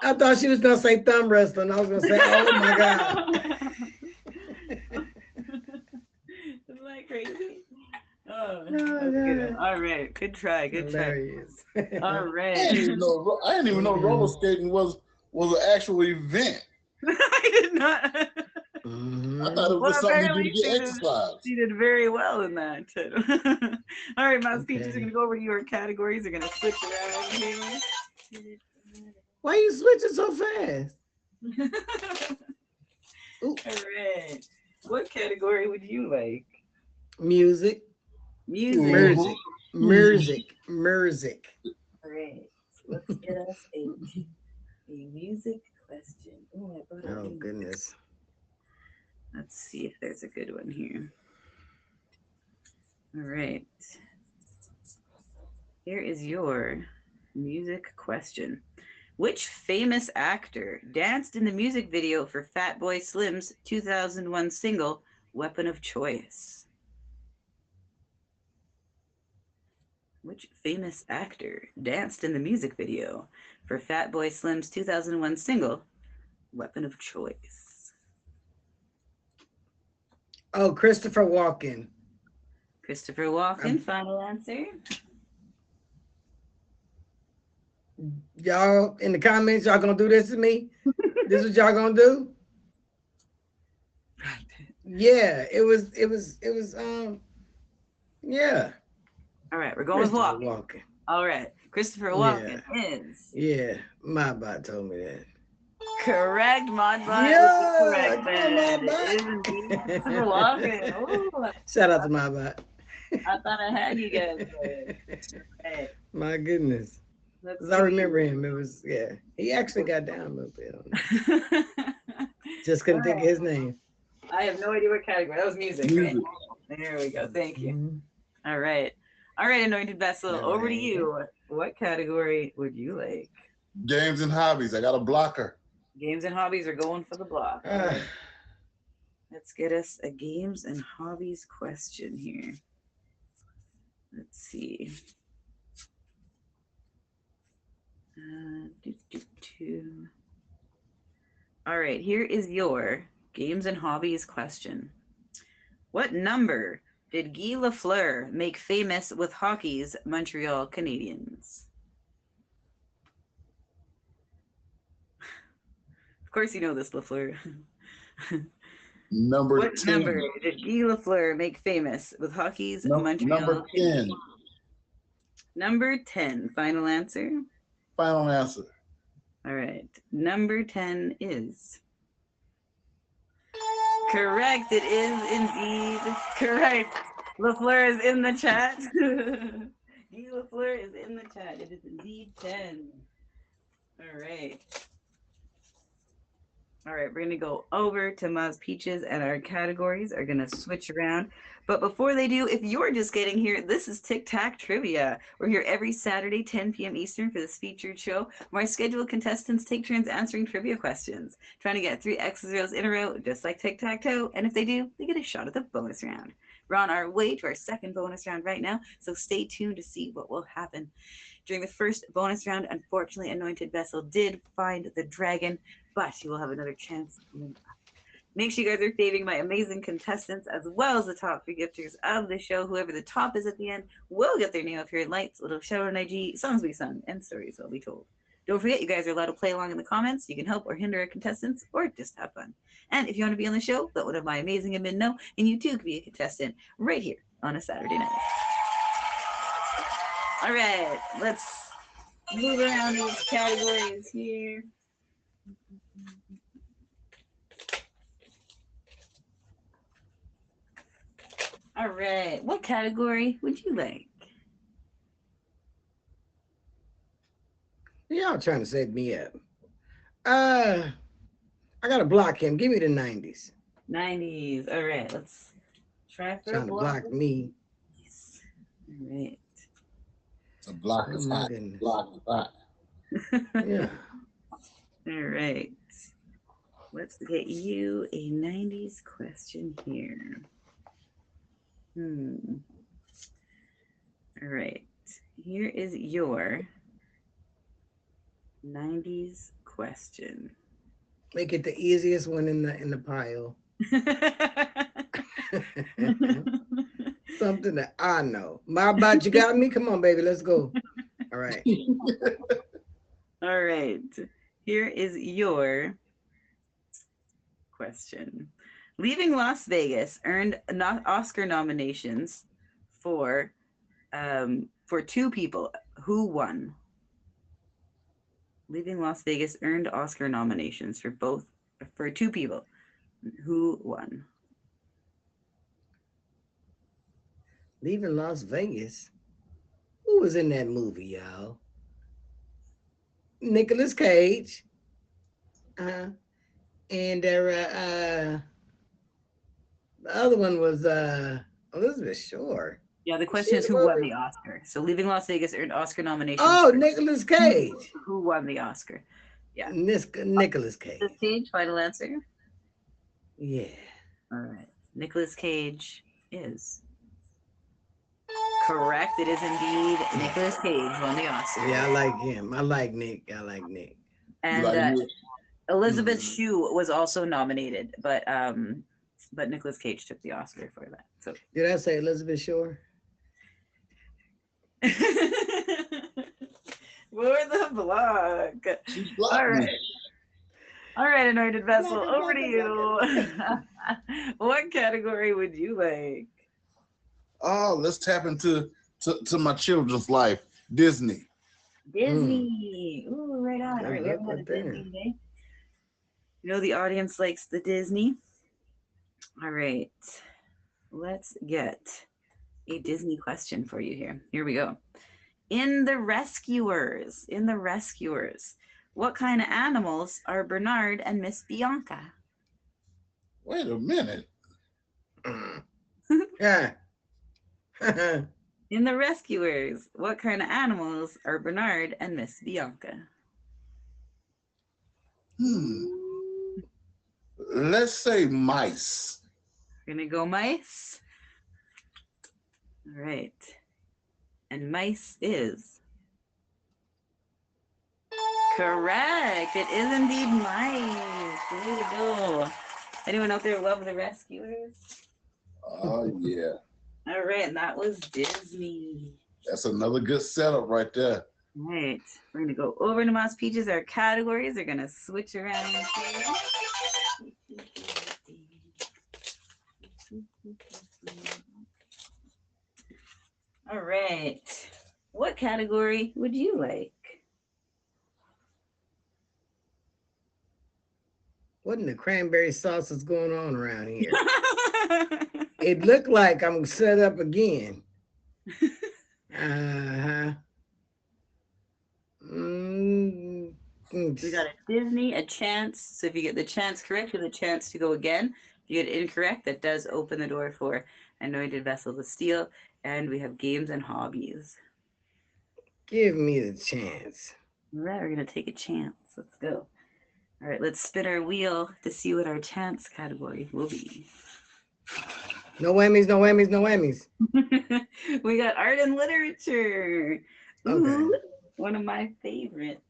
Speaker 4: I thought she was gonna say thumb wrestling. I was gonna say, oh my God.
Speaker 1: Isn't that crazy? Oh,
Speaker 4: Oh,
Speaker 1: good.
Speaker 4: God.
Speaker 1: All right. Good try. Good
Speaker 4: Hilarious.
Speaker 1: try. All
Speaker 3: I
Speaker 1: right.
Speaker 3: didn't even know roller skating was an actual event.
Speaker 1: I did not.
Speaker 3: I thought it was
Speaker 1: Well,
Speaker 3: just something you
Speaker 1: apparently
Speaker 3: do to get exercise.
Speaker 1: she did very well in that. All right, Mouse Peaches are
Speaker 4: Okay.
Speaker 1: going to go over to your categories. They're going to switch around here.
Speaker 4: Why you switching so fast?
Speaker 1: All right. What category would you like?
Speaker 4: Music.
Speaker 1: Music.
Speaker 4: Music.
Speaker 1: All right. Let's get us a music question. Oh, I brought it
Speaker 4: Oh
Speaker 1: in.
Speaker 4: goodness.
Speaker 1: Let's see if there's a good one here. All right. Here is your music question. Which famous actor danced in the music video for Fatboy Slim's 2001 single, Weapon of Choice? Which famous actor danced in the music video for Fatboy Slim's 2001 single, Weapon of Choice?
Speaker 4: Oh, Christopher Walken.
Speaker 1: Christopher Walken, final answer.
Speaker 4: Y'all in the comments, y'all gonna do this to me? This is what y'all gonna do? Yeah, it was yeah.
Speaker 1: All right, we're going with
Speaker 4: Christopher
Speaker 1: Walken. All right, Christopher Walken is.
Speaker 4: Yeah, my bot told me that.
Speaker 1: Correct, Modbot.
Speaker 4: Yeah,
Speaker 1: Correct.
Speaker 4: come on,
Speaker 1: It is indeed Christopher Walken. Ooh,
Speaker 4: shout out to my bot.
Speaker 1: I thought I had you guys. Hey,
Speaker 4: My goodness.
Speaker 1: let's
Speaker 4: 'Cause I remember him. It was he actually got down a little bit on it. Just couldn't think of his name.
Speaker 1: I have no idea what category. That was music, right? There we go. Thank you.
Speaker 4: Mhm.
Speaker 1: All right. All right, Anointed Vessel,
Speaker 4: All
Speaker 1: over to
Speaker 4: right.
Speaker 1: you. What category would you like?
Speaker 3: Games and hobbies. I got a blocker.
Speaker 1: Games and hobbies are going for the block. All right. Let's get us a games and hobbies question here. Let's see. All right, here is your games and hobbies question. What number did Guy Lafleur make famous with hockey's Montreal Canadiens? course you know this, LaFleur.
Speaker 3: Number
Speaker 1: What
Speaker 3: 10.
Speaker 1: number did Guy Lafleur make famous with hockey's
Speaker 3: Number
Speaker 1: Montreal?
Speaker 3: 10.
Speaker 1: Number 10. Final answer.
Speaker 3: Final answer.
Speaker 1: All right. Number 10 is correct. It is indeed correct. LaFleur is in the chat. Guy Lafleur is in the chat. It is indeed 10. All right. All right, we're gonna go over to Ma's Peaches, and our categories are gonna switch around. But before they do, if you're just getting here, this is Tic Tac Trivia. We're here every Saturday, 10 p.m. Eastern for this featured show, where our scheduled contestants take turns answering trivia questions, trying to get 3 X's or O's in a row, just like tic-tac-toe. And if they do, they get a shot at the bonus round. We're on our way to our second bonus round right now, so stay tuned to see what will happen. During the first bonus round, unfortunately, Anointed Vessel did find the dragon, but you will have another chance coming up. Make sure you guys are faving my amazing contestants as well as the top 3 gifters of the show. Whoever the top is at the end will get their name up here in lights, a little shout out on IG, songs will be sung, and stories will be told. Don't forget, you guys are allowed to play along in the comments. You can help or hinder our contestants or just have fun. And if you want to be on the show, let one of my amazing admin know, and you too can be a contestant right here on a Saturday night. All right, let's move around these categories here. All right, what category would you like?
Speaker 4: Y'all trying to set me up. I gotta block him. Give me the 90s.
Speaker 1: 90s. All right, let's try for
Speaker 4: Trying
Speaker 1: a
Speaker 4: to
Speaker 1: block.
Speaker 4: block me.
Speaker 1: All right.
Speaker 3: The block is
Speaker 4: Oh my
Speaker 3: hot.
Speaker 4: goodness.
Speaker 3: Block is hot.
Speaker 4: Yeah.
Speaker 1: All right. Let's get you a 90s question here. All right. Here is your 90s question.
Speaker 4: Make it the easiest one in the pile. Something that I know. My bot, you got me? Come on, baby. Let's go. All right.
Speaker 1: All right. Here is your question. Leaving Las Vegas earned Oscar nominations for 2 people. Who won? Leaving Las Vegas earned Oscar nominations for 2 people. Who won?
Speaker 4: Leaving Las Vegas. Who was in that movie, y'all? Nicolas Cage. And the other one was Elizabeth Shore.
Speaker 1: Yeah, the question is who won the Oscar. So Leaving Las Vegas earned Oscar nominations.
Speaker 4: Oh, Nicolas Cage.
Speaker 1: Who won the Oscar? Yeah.
Speaker 4: Nicolas Cage.
Speaker 1: Nicolas Cage, final answer?
Speaker 4: Yeah.
Speaker 1: All right. Nicolas Cage is correct. It is indeed Nicolas Cage won the Oscar.
Speaker 4: Yeah, I like him. I like Nick.
Speaker 1: And Elizabeth Shue was also nominated, but Nicolas Cage took the Oscar for that. So
Speaker 4: did I say Elizabeth Shore?
Speaker 1: For the block. All right, Anointed Vessel, over to you. What category would you like?
Speaker 3: Oh, let's tap into my children's life. Disney.
Speaker 1: Disney. Ooh, right on. All right, we haven't had a Disney today. You know the audience likes the Disney. All right, let's get a Disney question for you here. Here we go. In the Rescuers, what kind of animals are Bernard and Miss Bianca?
Speaker 3: Wait a minute.
Speaker 4: Yeah.
Speaker 1: In the Rescuers, what kind of animals are Bernard and Miss Bianca?
Speaker 3: Let's say mice.
Speaker 1: We're gonna go mice. All right. And mice is correct. It is indeed mice. Way to go. Anyone out there love the Rescuers?
Speaker 3: Oh, yeah.
Speaker 1: All right, and that was Disney.
Speaker 3: That's another good setup right there.
Speaker 1: Right. We're going to go over to Moss Peaches. Our categories are going to switch around here. All right. What category would you like?
Speaker 4: What in the cranberry sauce is going on around here? It looked like I'm set up again. Uh-huh.
Speaker 1: We got a Disney, a chance. So if you get the chance correct, you have the chance to go again. If you get it incorrect, that does open the door for Anointed Vessel to Steal. And we have games and hobbies.
Speaker 4: Give me the chance.
Speaker 1: All right, we're going to take a chance. Let's go. All right, let's spin our wheel to see what our chance category will be.
Speaker 4: No whammies, no whammies, no whammies.
Speaker 1: We got art and literature. Ooh,
Speaker 4: Okay.
Speaker 1: one of my favorites.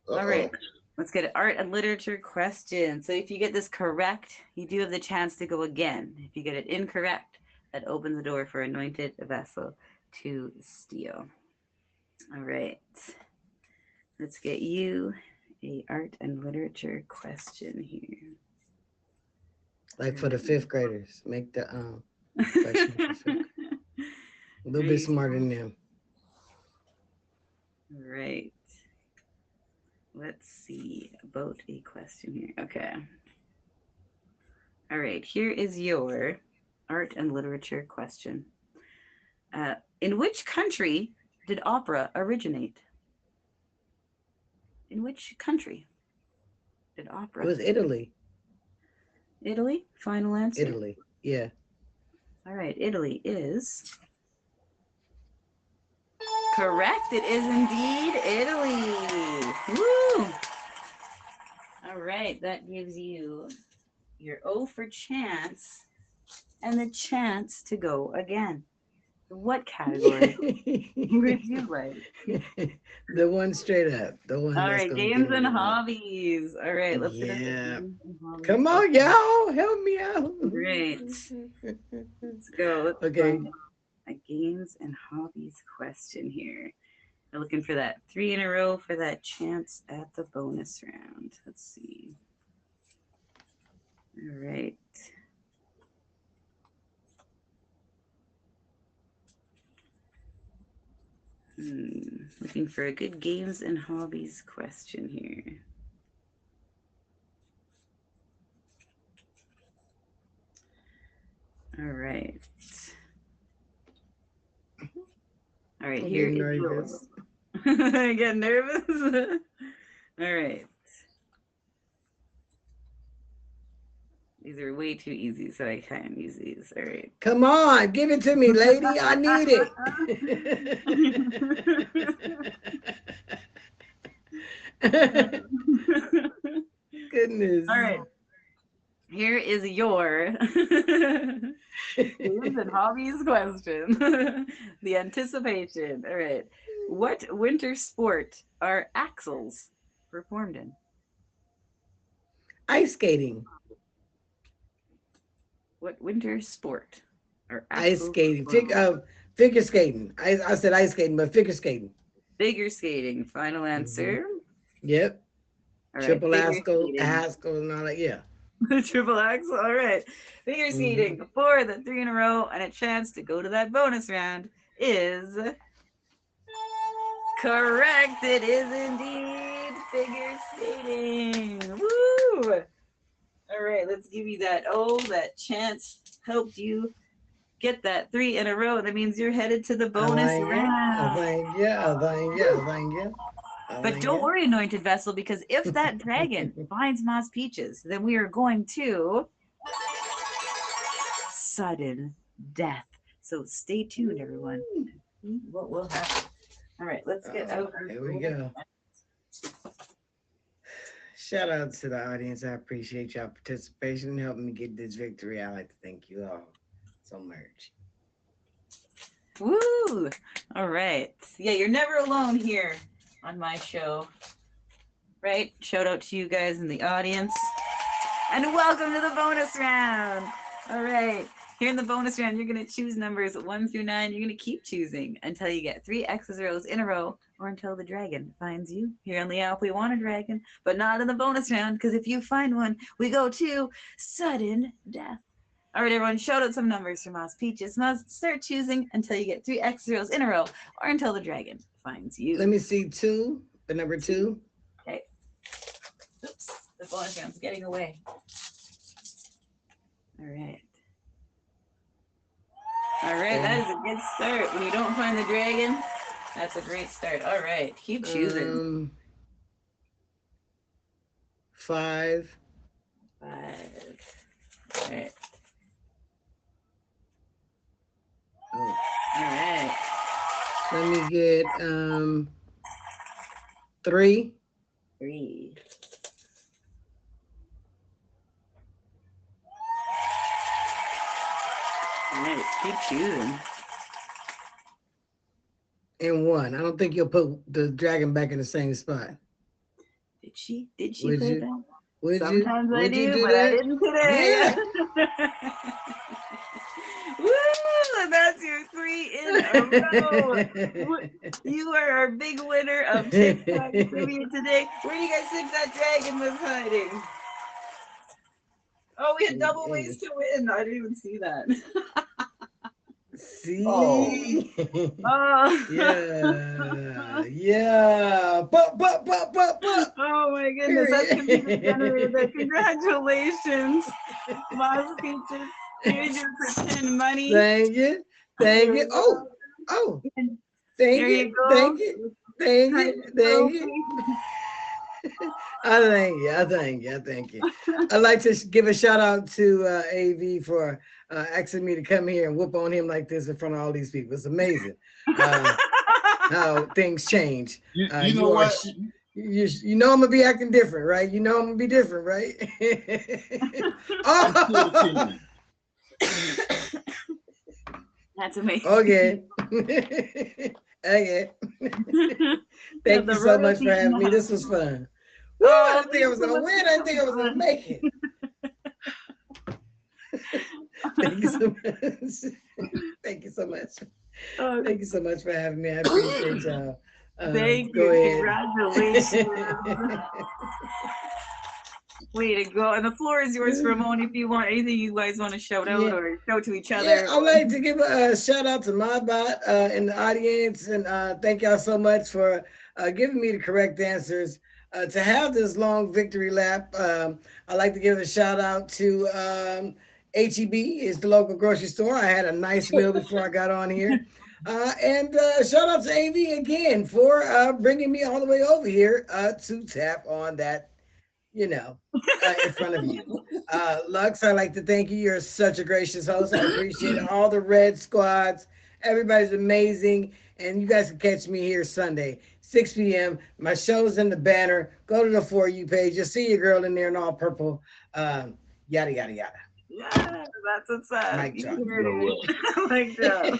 Speaker 3: Uh-oh.
Speaker 1: All right, let's get an art and literature question. So if you get this correct, you do have the chance to go again. If you get it incorrect, that opens the door for Anointed Vessel to Steal. All right, let's get you a art and literature question here.
Speaker 4: Like for the fifth graders, make the question for fifth graders. A little bit smarter than them.
Speaker 1: Right. Let's see about a question here. Okay. All right. Here is your art and literature question. In which country did opera originate? In which country did opera?
Speaker 4: It was Italy.
Speaker 1: Italy? Final answer?
Speaker 4: Italy. Yeah.
Speaker 1: All right. Italy is correct. It is indeed Italy. Woo! All right. That gives you your O for chance and the chance to go again. What category would you like?
Speaker 4: The one straight up. The one.
Speaker 1: All
Speaker 4: that's
Speaker 1: right,
Speaker 4: gonna
Speaker 1: games
Speaker 4: get
Speaker 1: and
Speaker 4: me.
Speaker 1: hobbies. All right, let's get into
Speaker 4: Yeah.
Speaker 1: games and hobbies.
Speaker 4: Come on, y'all. Help me out.
Speaker 1: Great. Let's go. Let's
Speaker 4: Okay.
Speaker 1: find a games and hobbies question here. We're looking for that 3 in a row for that chance at the bonus round. Let's see. All right. Looking for a good games and hobbies question here. All right. All right, here is yours. I get nervous. All right. These are way too easy, so I can't use these. All right.
Speaker 4: Come on, give it to me, lady. I need it. Goodness.
Speaker 1: All right. Here is your games and hobbies question. The anticipation. All right. What winter sport are axles performed in?
Speaker 4: Ice skating.
Speaker 1: What winter sport are
Speaker 4: Ice
Speaker 1: axles
Speaker 4: skating.
Speaker 1: performed?
Speaker 4: Figure skating. I said ice skating, but figure skating.
Speaker 1: Figure skating. Final answer.
Speaker 4: Yep.
Speaker 1: All right.
Speaker 4: Triple
Speaker 1: Figure
Speaker 4: Haskell,
Speaker 1: skating.
Speaker 4: Haskell, and all that. Yeah.
Speaker 1: Triple axel. All right. Figure skating for the 3 in a row and a chance to go to that bonus round is correct. It is indeed figure skating. Woo! All right. Let's give you that. Oh, that chance helped you get that 3 in a row. That means you're headed to the bonus round.
Speaker 4: Thank you.
Speaker 1: But don't worry, Anointed Vessel, because if that dragon finds Moss Peaches, then we are going to sudden death. So stay tuned, everyone. What will happen? All right, let's get out.
Speaker 4: Here we go. Shout out to the audience. I appreciate y'all participation and helping me get this victory. I'd like to thank you all so much.
Speaker 1: Woo! All right. Yeah, you're never alone here on my show. Right? Shout out to you guys in the audience. And welcome to the bonus round. All right. Here in the bonus round, you're going to choose numbers 1 through 9. You're going to keep choosing until you get 3 X's rows in a row or until the dragon finds you. Here on the app, we want a dragon, but not in the bonus round, because if you find one, we go to sudden death. All right, everyone, shout out some numbers for Moss Peaches. Moss, start choosing until you get 3 X rows in a row or until the dragon finds you.
Speaker 4: Let me see 2, the number 2.
Speaker 1: Okay. Oops, the bonus round's getting away. All right. All right, that is a good start. When you don't find the dragon, that's a great start. All right, keep choosing.
Speaker 4: 5.
Speaker 1: 5. All right.
Speaker 4: Oh.
Speaker 1: All right.
Speaker 4: Let me get 3.
Speaker 1: 3. All right, keep choosing.
Speaker 4: And 1. I don't think you'll put the dragon back in the same spot.
Speaker 1: Did she? Did she
Speaker 4: Would
Speaker 1: put
Speaker 4: you?
Speaker 1: it down?
Speaker 4: Would
Speaker 1: Sometimes
Speaker 4: you?
Speaker 1: I
Speaker 4: Would you
Speaker 1: do,
Speaker 4: do
Speaker 1: but I
Speaker 4: that?
Speaker 1: didn't today.
Speaker 4: Yeah.
Speaker 1: Woo! That's your 3 in a row. You are our big winner of TikTok trivia today. Where do you guys think that dragon was hiding? Oh, we had double ways to win. I didn't even see that.
Speaker 4: See?
Speaker 1: Oh.
Speaker 4: Yeah. Yeah. But.
Speaker 1: Oh my goodness, that's computer generated. Congratulations, Moss Peaches. Here's your pretend money.
Speaker 4: Thank you. Thank you. Oh. Thank
Speaker 1: There
Speaker 4: you.
Speaker 1: you go.
Speaker 4: Thank you. Thank you. Thank you. I thank you. I'd like to give a shout out to AV for asking me to come here and whoop on him like this in front of all these people. It's amazing how things change.
Speaker 3: You know what?
Speaker 4: You know I'm gonna be acting different, right? You know I'm gonna be different, right?
Speaker 3: Oh.
Speaker 1: That's amazing.
Speaker 4: Okay. Okay. Thank you so much for having me. This was fun. Woo, I didn't think I was gonna win. I didn't think I was gonna make it. Thank you so much. Thank you so much. Thank you so much for having me. I appreciate y'all.
Speaker 1: Thank
Speaker 4: go
Speaker 1: you.
Speaker 4: ahead.
Speaker 1: Congratulations. Way to go. And the floor is yours, Ramon, if you want anything you guys want to shout out or show to each other.
Speaker 4: Yeah, I'd like to give a shout out to my bot in the audience, and thank y'all so much for giving me the correct answers. To have this long victory lap, I'd like to give a shout out to HEB, is the local grocery store. I had a nice meal before I got on here. And shout out to AV again for bringing me all the way over here to tap on that, in front of you. Lux, I'd like to thank you. You're such a gracious host. I appreciate all the red squads. Everybody's amazing. And you guys can catch me here Sunday, 6 p.m. My show's in the banner. Go to the For You page. You'll see your girl in there in all purple. Yada, yada, yada.
Speaker 1: Yeah, that's what's up.
Speaker 4: Mic drop.
Speaker 1: Mic drop.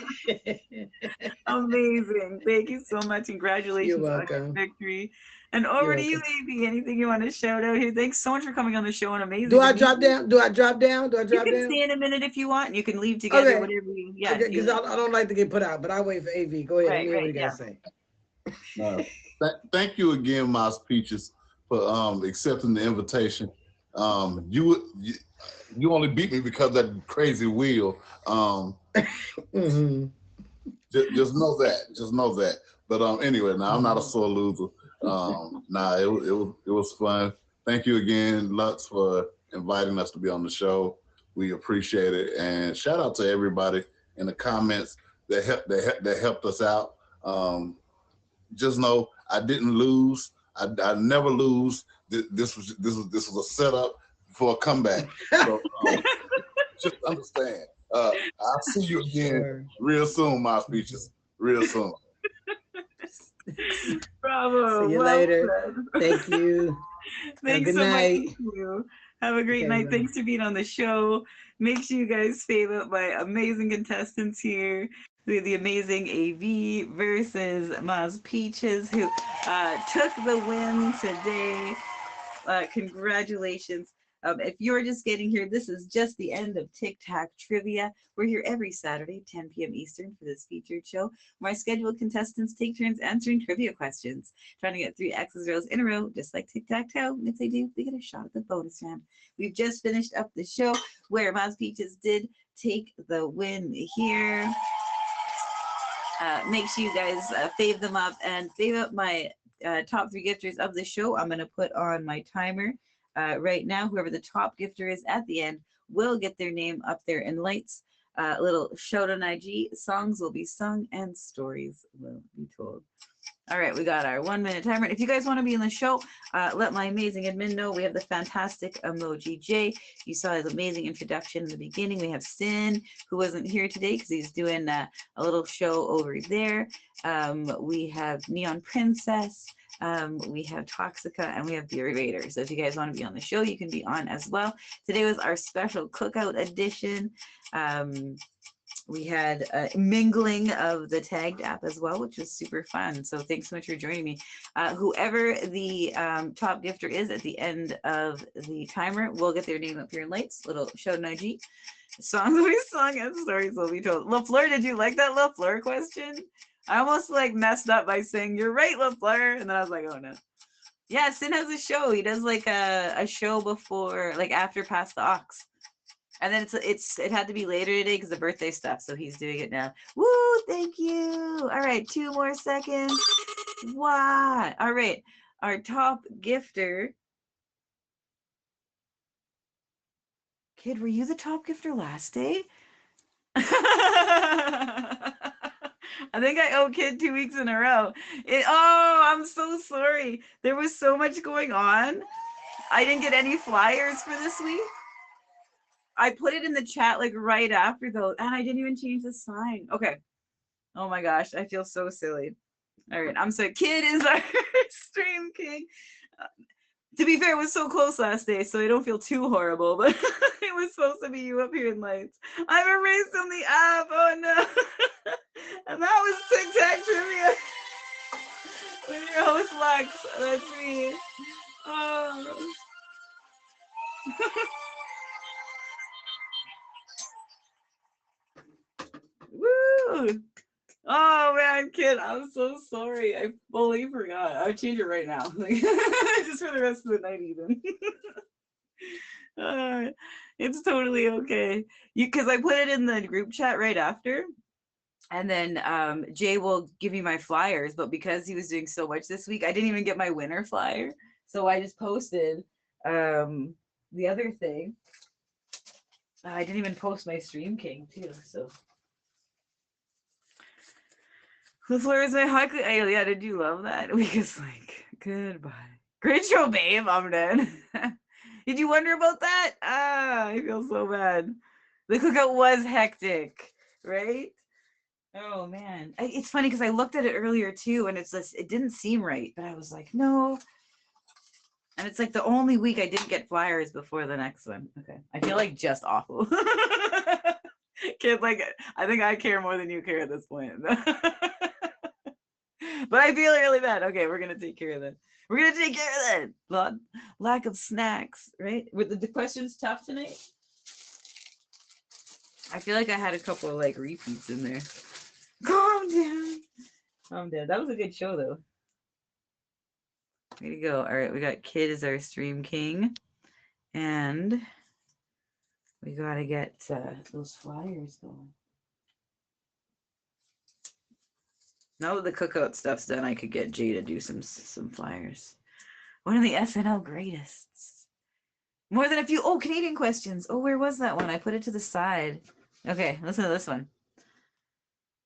Speaker 1: Amazing. Thank you so much. Congratulations on your victory. And over to you, AB. Anything you want to shout out here? Thanks so much for coming on the show and amazing.
Speaker 4: Do I drop down? You can
Speaker 1: stay in a minute if you want. You can leave together, whatever you. Yeah.
Speaker 4: Because I don't like to get put out, but I'll wait for AV. Go ahead. What you gotta say?
Speaker 3: Thank you again, Moss Peaches, for accepting the invitation. You only beat me because of that crazy wheel.
Speaker 4: Mm-hmm.
Speaker 3: Just know that. Just know that. But anyway, now I'm not a sore loser. It was fun. Thank you again, Lux, for inviting us to be on the show. We appreciate it, and shout out to everybody in the comments that helped us out. Just know I didn't lose. I never lose. This was a setup for a comeback. So just understand. I'll see you again real soon, my speeches. Real soon.
Speaker 1: Bravo.
Speaker 4: See you later. Thank you.
Speaker 1: Thanks so much. You. Have a great night. Thanks for being on the show. Make sure you guys favor my amazing contestants here. We have the amazing AV versus Moss Peaches, who took the win today. Congratulations. If you're just getting here, this is just the end of Tic Tac Trivia. We're here every Saturday, 10 p.m. Eastern, for this featured show where our scheduled contestants take turns answering trivia questions, trying to get 3 X's rows in a row, just like Tic Tac Toe. And if they do, they get a shot at the bonus round. We've just finished up the show where Moz Peaches did take the win here. Make sure you guys fave them up and fave up my top 3 gifters of the show. I'm going to put on my timer right now. Whoever the top gifter is at the end will get their name up there in lights. Little shout on IG, songs will be sung, and stories will be told. All right, we got our 1 minute timer. If you guys want to be in the show, let my amazing admin know. We have the fantastic Emoji J. You saw his amazing introduction in the beginning. We have Sin, who wasn't here today because he's doing a little show over there. We have Neon Princess. We have Toxica, and we have Beer Raider. So if you guys want to be on the show, you can be on as well. Today was our special cookout edition. We had a mingling of the tagged app as well, which was super fun. So thanks so much for joining me. Whoever the top gifter is at the end of the timer will get their name up here in lights. Little shout on IG. Songs will be sung and stories will be told. LaFleur, did you like that LaFleur question? I almost like messed up by saying, "You're right, LaFleur," and then I was like, "Oh no." Yeah, Sin has a show. He does like a show before, like after Past the Aux. And then it had to be later today because of birthday stuff. So he's doing it now. Woo, thank you. All right, 2 more seconds. What? All right, our top gifter. Kid, were you the top gifter last day? I think I owe Kid 2 weeks in a row. Oh, I'm so sorry. There was so much going on. I didn't get any flyers for this week. I put it in the chat like right after though, and I didn't even change the sign. Okay. Oh my gosh, I feel so silly. All right, I'm sorry. Kid is our stream king. To be fair, it was so close last day, so I don't feel too horrible, but it was supposed to be you up here in lights. I'm erased from the app. Oh no. And that was Tic Tac Trivia with your host Lex. That's me. Oh. Woo! Oh man, Kid, I'm so sorry. I fully forgot. I'll change it right now. Just for the rest of the night even. It's totally okay. Because I put it in the group chat right after. And then Jay will give me my flyers, but because he was doing so much this week, I didn't even get my winner flyer. So I just posted the other thing. I didn't even post my Stream King too, so. LaFleur is my hockey. Oh, yeah, did you love that? We just like, goodbye. Great show, babe. I'm dead. Did you wonder about that? I feel so bad. The cookout was hectic, right? Oh man, it's funny because I looked at it earlier too, and it's just, it didn't seem right, but I was like, no. And it's like the only week I didn't get flyers before the next one. Okay, I feel like just awful. Kid, like I think I care more than you care at this point. But I feel really bad. Okay, we're gonna take care of that. We're gonna take care of that. Lack of snacks, right? Were the questions tough tonight? I feel like I had a couple of like repeats in there. Calm down. Calm down. That was a good show though. Way to go. All right, we got Kid as our stream king. And we gotta get those flyers going. Now that the cookout stuff's done, I could get Jay to do some flyers. One of the SNL greatest. More than a few. Oh, Canadian questions. Oh, where was that one? I put it to the side. Okay, listen to this one.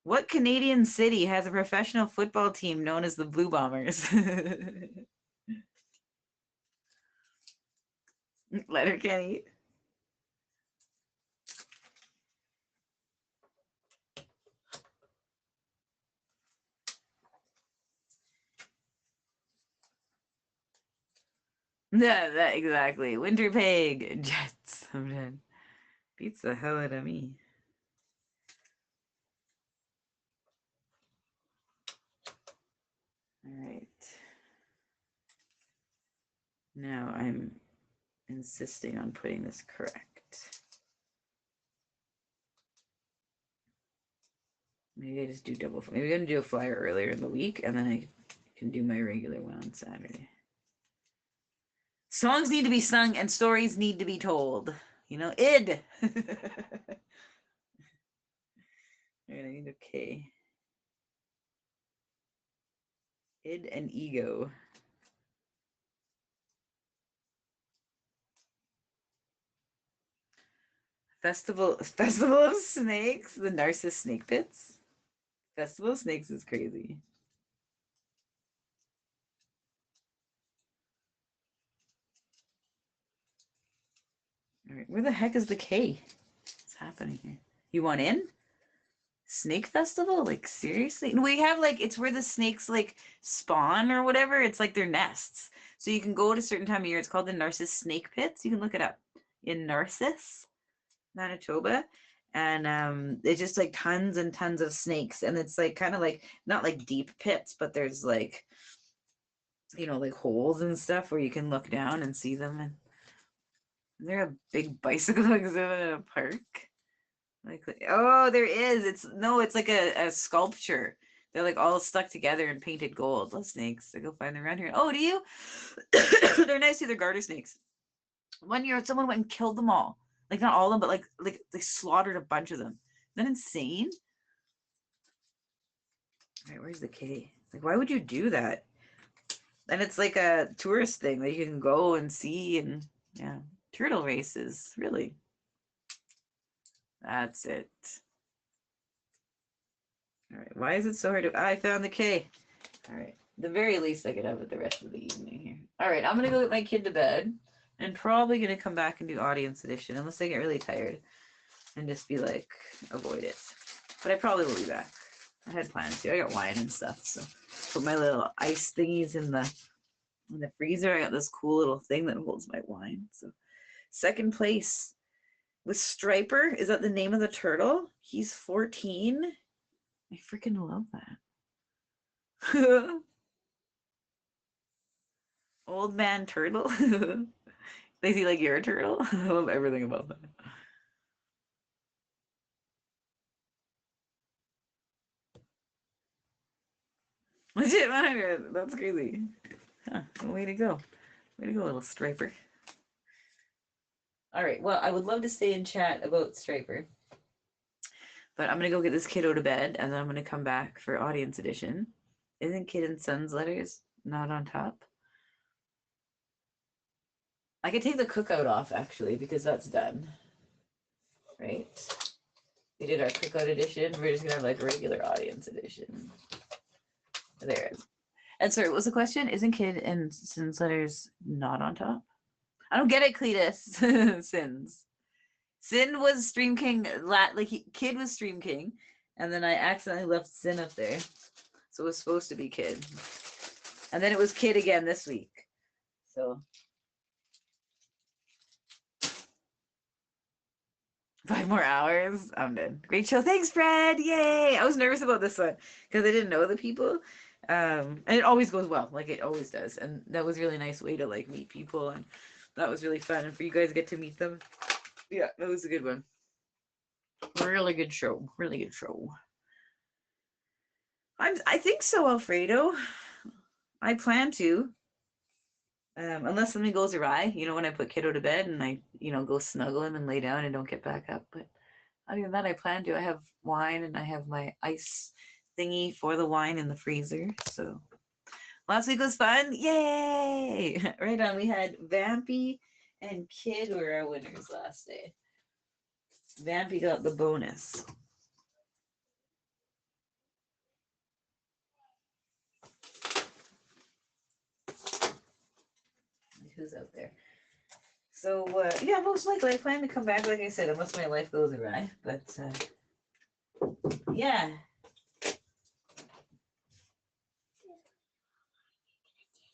Speaker 1: What Canadian city has a professional football team known as the Blue Bombers? Letterkenny. Yeah, that exactly. Winterpeg. Jets. I'm dead. Beats the hell out of me. All right. Now I'm insisting on putting this correct. Maybe I just do double. Maybe I'm gonna do a flyer earlier in the week, and then I can do my regular one on Saturday. Songs need to be sung and stories need to be told. You know, id. All right, I need a K. Id and ego. Festival of Snakes, the Narcissus Snake Pits. Festival of Snakes is crazy. All right, where the heck is the K? What's happening here? You want in? Snake Festival? Like, seriously? We have, like, it's where the snakes, like, spawn or whatever. It's like their nests. So you can go at a certain time of year. It's called the Narcissus Snake Pits. You can look it up. In Narcissus, Manitoba. And it's just, like, tons and tons of snakes. And it's, like, kind of like, not, like, deep pits, but there's, like, you know, like, holes and stuff where you can look down and see them. And they're a big bicycle exhibit in a park. Like, oh, there is. It's like a sculpture. They're like all stuck together and painted gold. Those snakes. I go find them around here. Oh, do you? They're nice. They're garter snakes. One year, someone went and killed them all. Like not all of them, but like they slaughtered a bunch of them. Isn't that insane? All right, where's the K? Like, why would you do that? And it's like a tourist thing that you can go and see, and yeah, turtle races, really. That's it. All right. Why is it so hard to... I found the K. All right. The very least I could have it the rest of the evening here. All right. I'm going to go get my kid to bed and probably going to come back and do audience edition unless I get really tired and just be like, avoid it. But I probably will be back. I had plans to. I got wine and stuff. So put my little ice thingies in the freezer. I got this cool little thing that holds my wine. So second place with Striper. Is that the name of the turtle? He's 14. I freaking love that. Old man turtle. They see like you're a turtle. I love everything about that. Legit, man. That's crazy. Huh, way to go. Way to go, little Striper. All right. Well, I would love to stay and chat about Striper. But I'm going to go get this kiddo to bed, and then I'm going to come back for audience edition. Isn't Kid and Son's letters not on top? I could take the cookout off, actually, because that's done. Right? We did our cookout edition. We're just going to have, like, regular audience edition. There it is. And sorry, what was the question? Isn't Kid and Son's letters not on top? I don't get it, Cletus. Sins. Sin was Stream King, Kid was Stream King, and then I accidentally left Sin up there. So it was supposed to be Kid. And then it was Kid again this week. So 5 more hours. I'm done. Great show. Thanks, Fred. Yay. I was nervous about this one because I didn't know the people. And it always goes well, like it always does. And that was a really nice way to like meet people, and that was really fun. And for you guys to get to meet them. Yeah, that was a good one. Really good show. Really good show. I think so, Alfredo. I plan to. Unless something goes awry, you know, when I put kiddo to bed and I, you know, go snuggle him and lay down and don't get back up. But other than that, I plan to. I have wine and I have my ice thingy for the wine in the freezer. So last week was fun. Yay! Right on. We had Vampy and Kid were our winners last day. Vampy got the bonus. Who's out there? So yeah, most likely I plan to come back, like I said, unless my life goes awry. But yeah.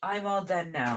Speaker 1: I'm all done now.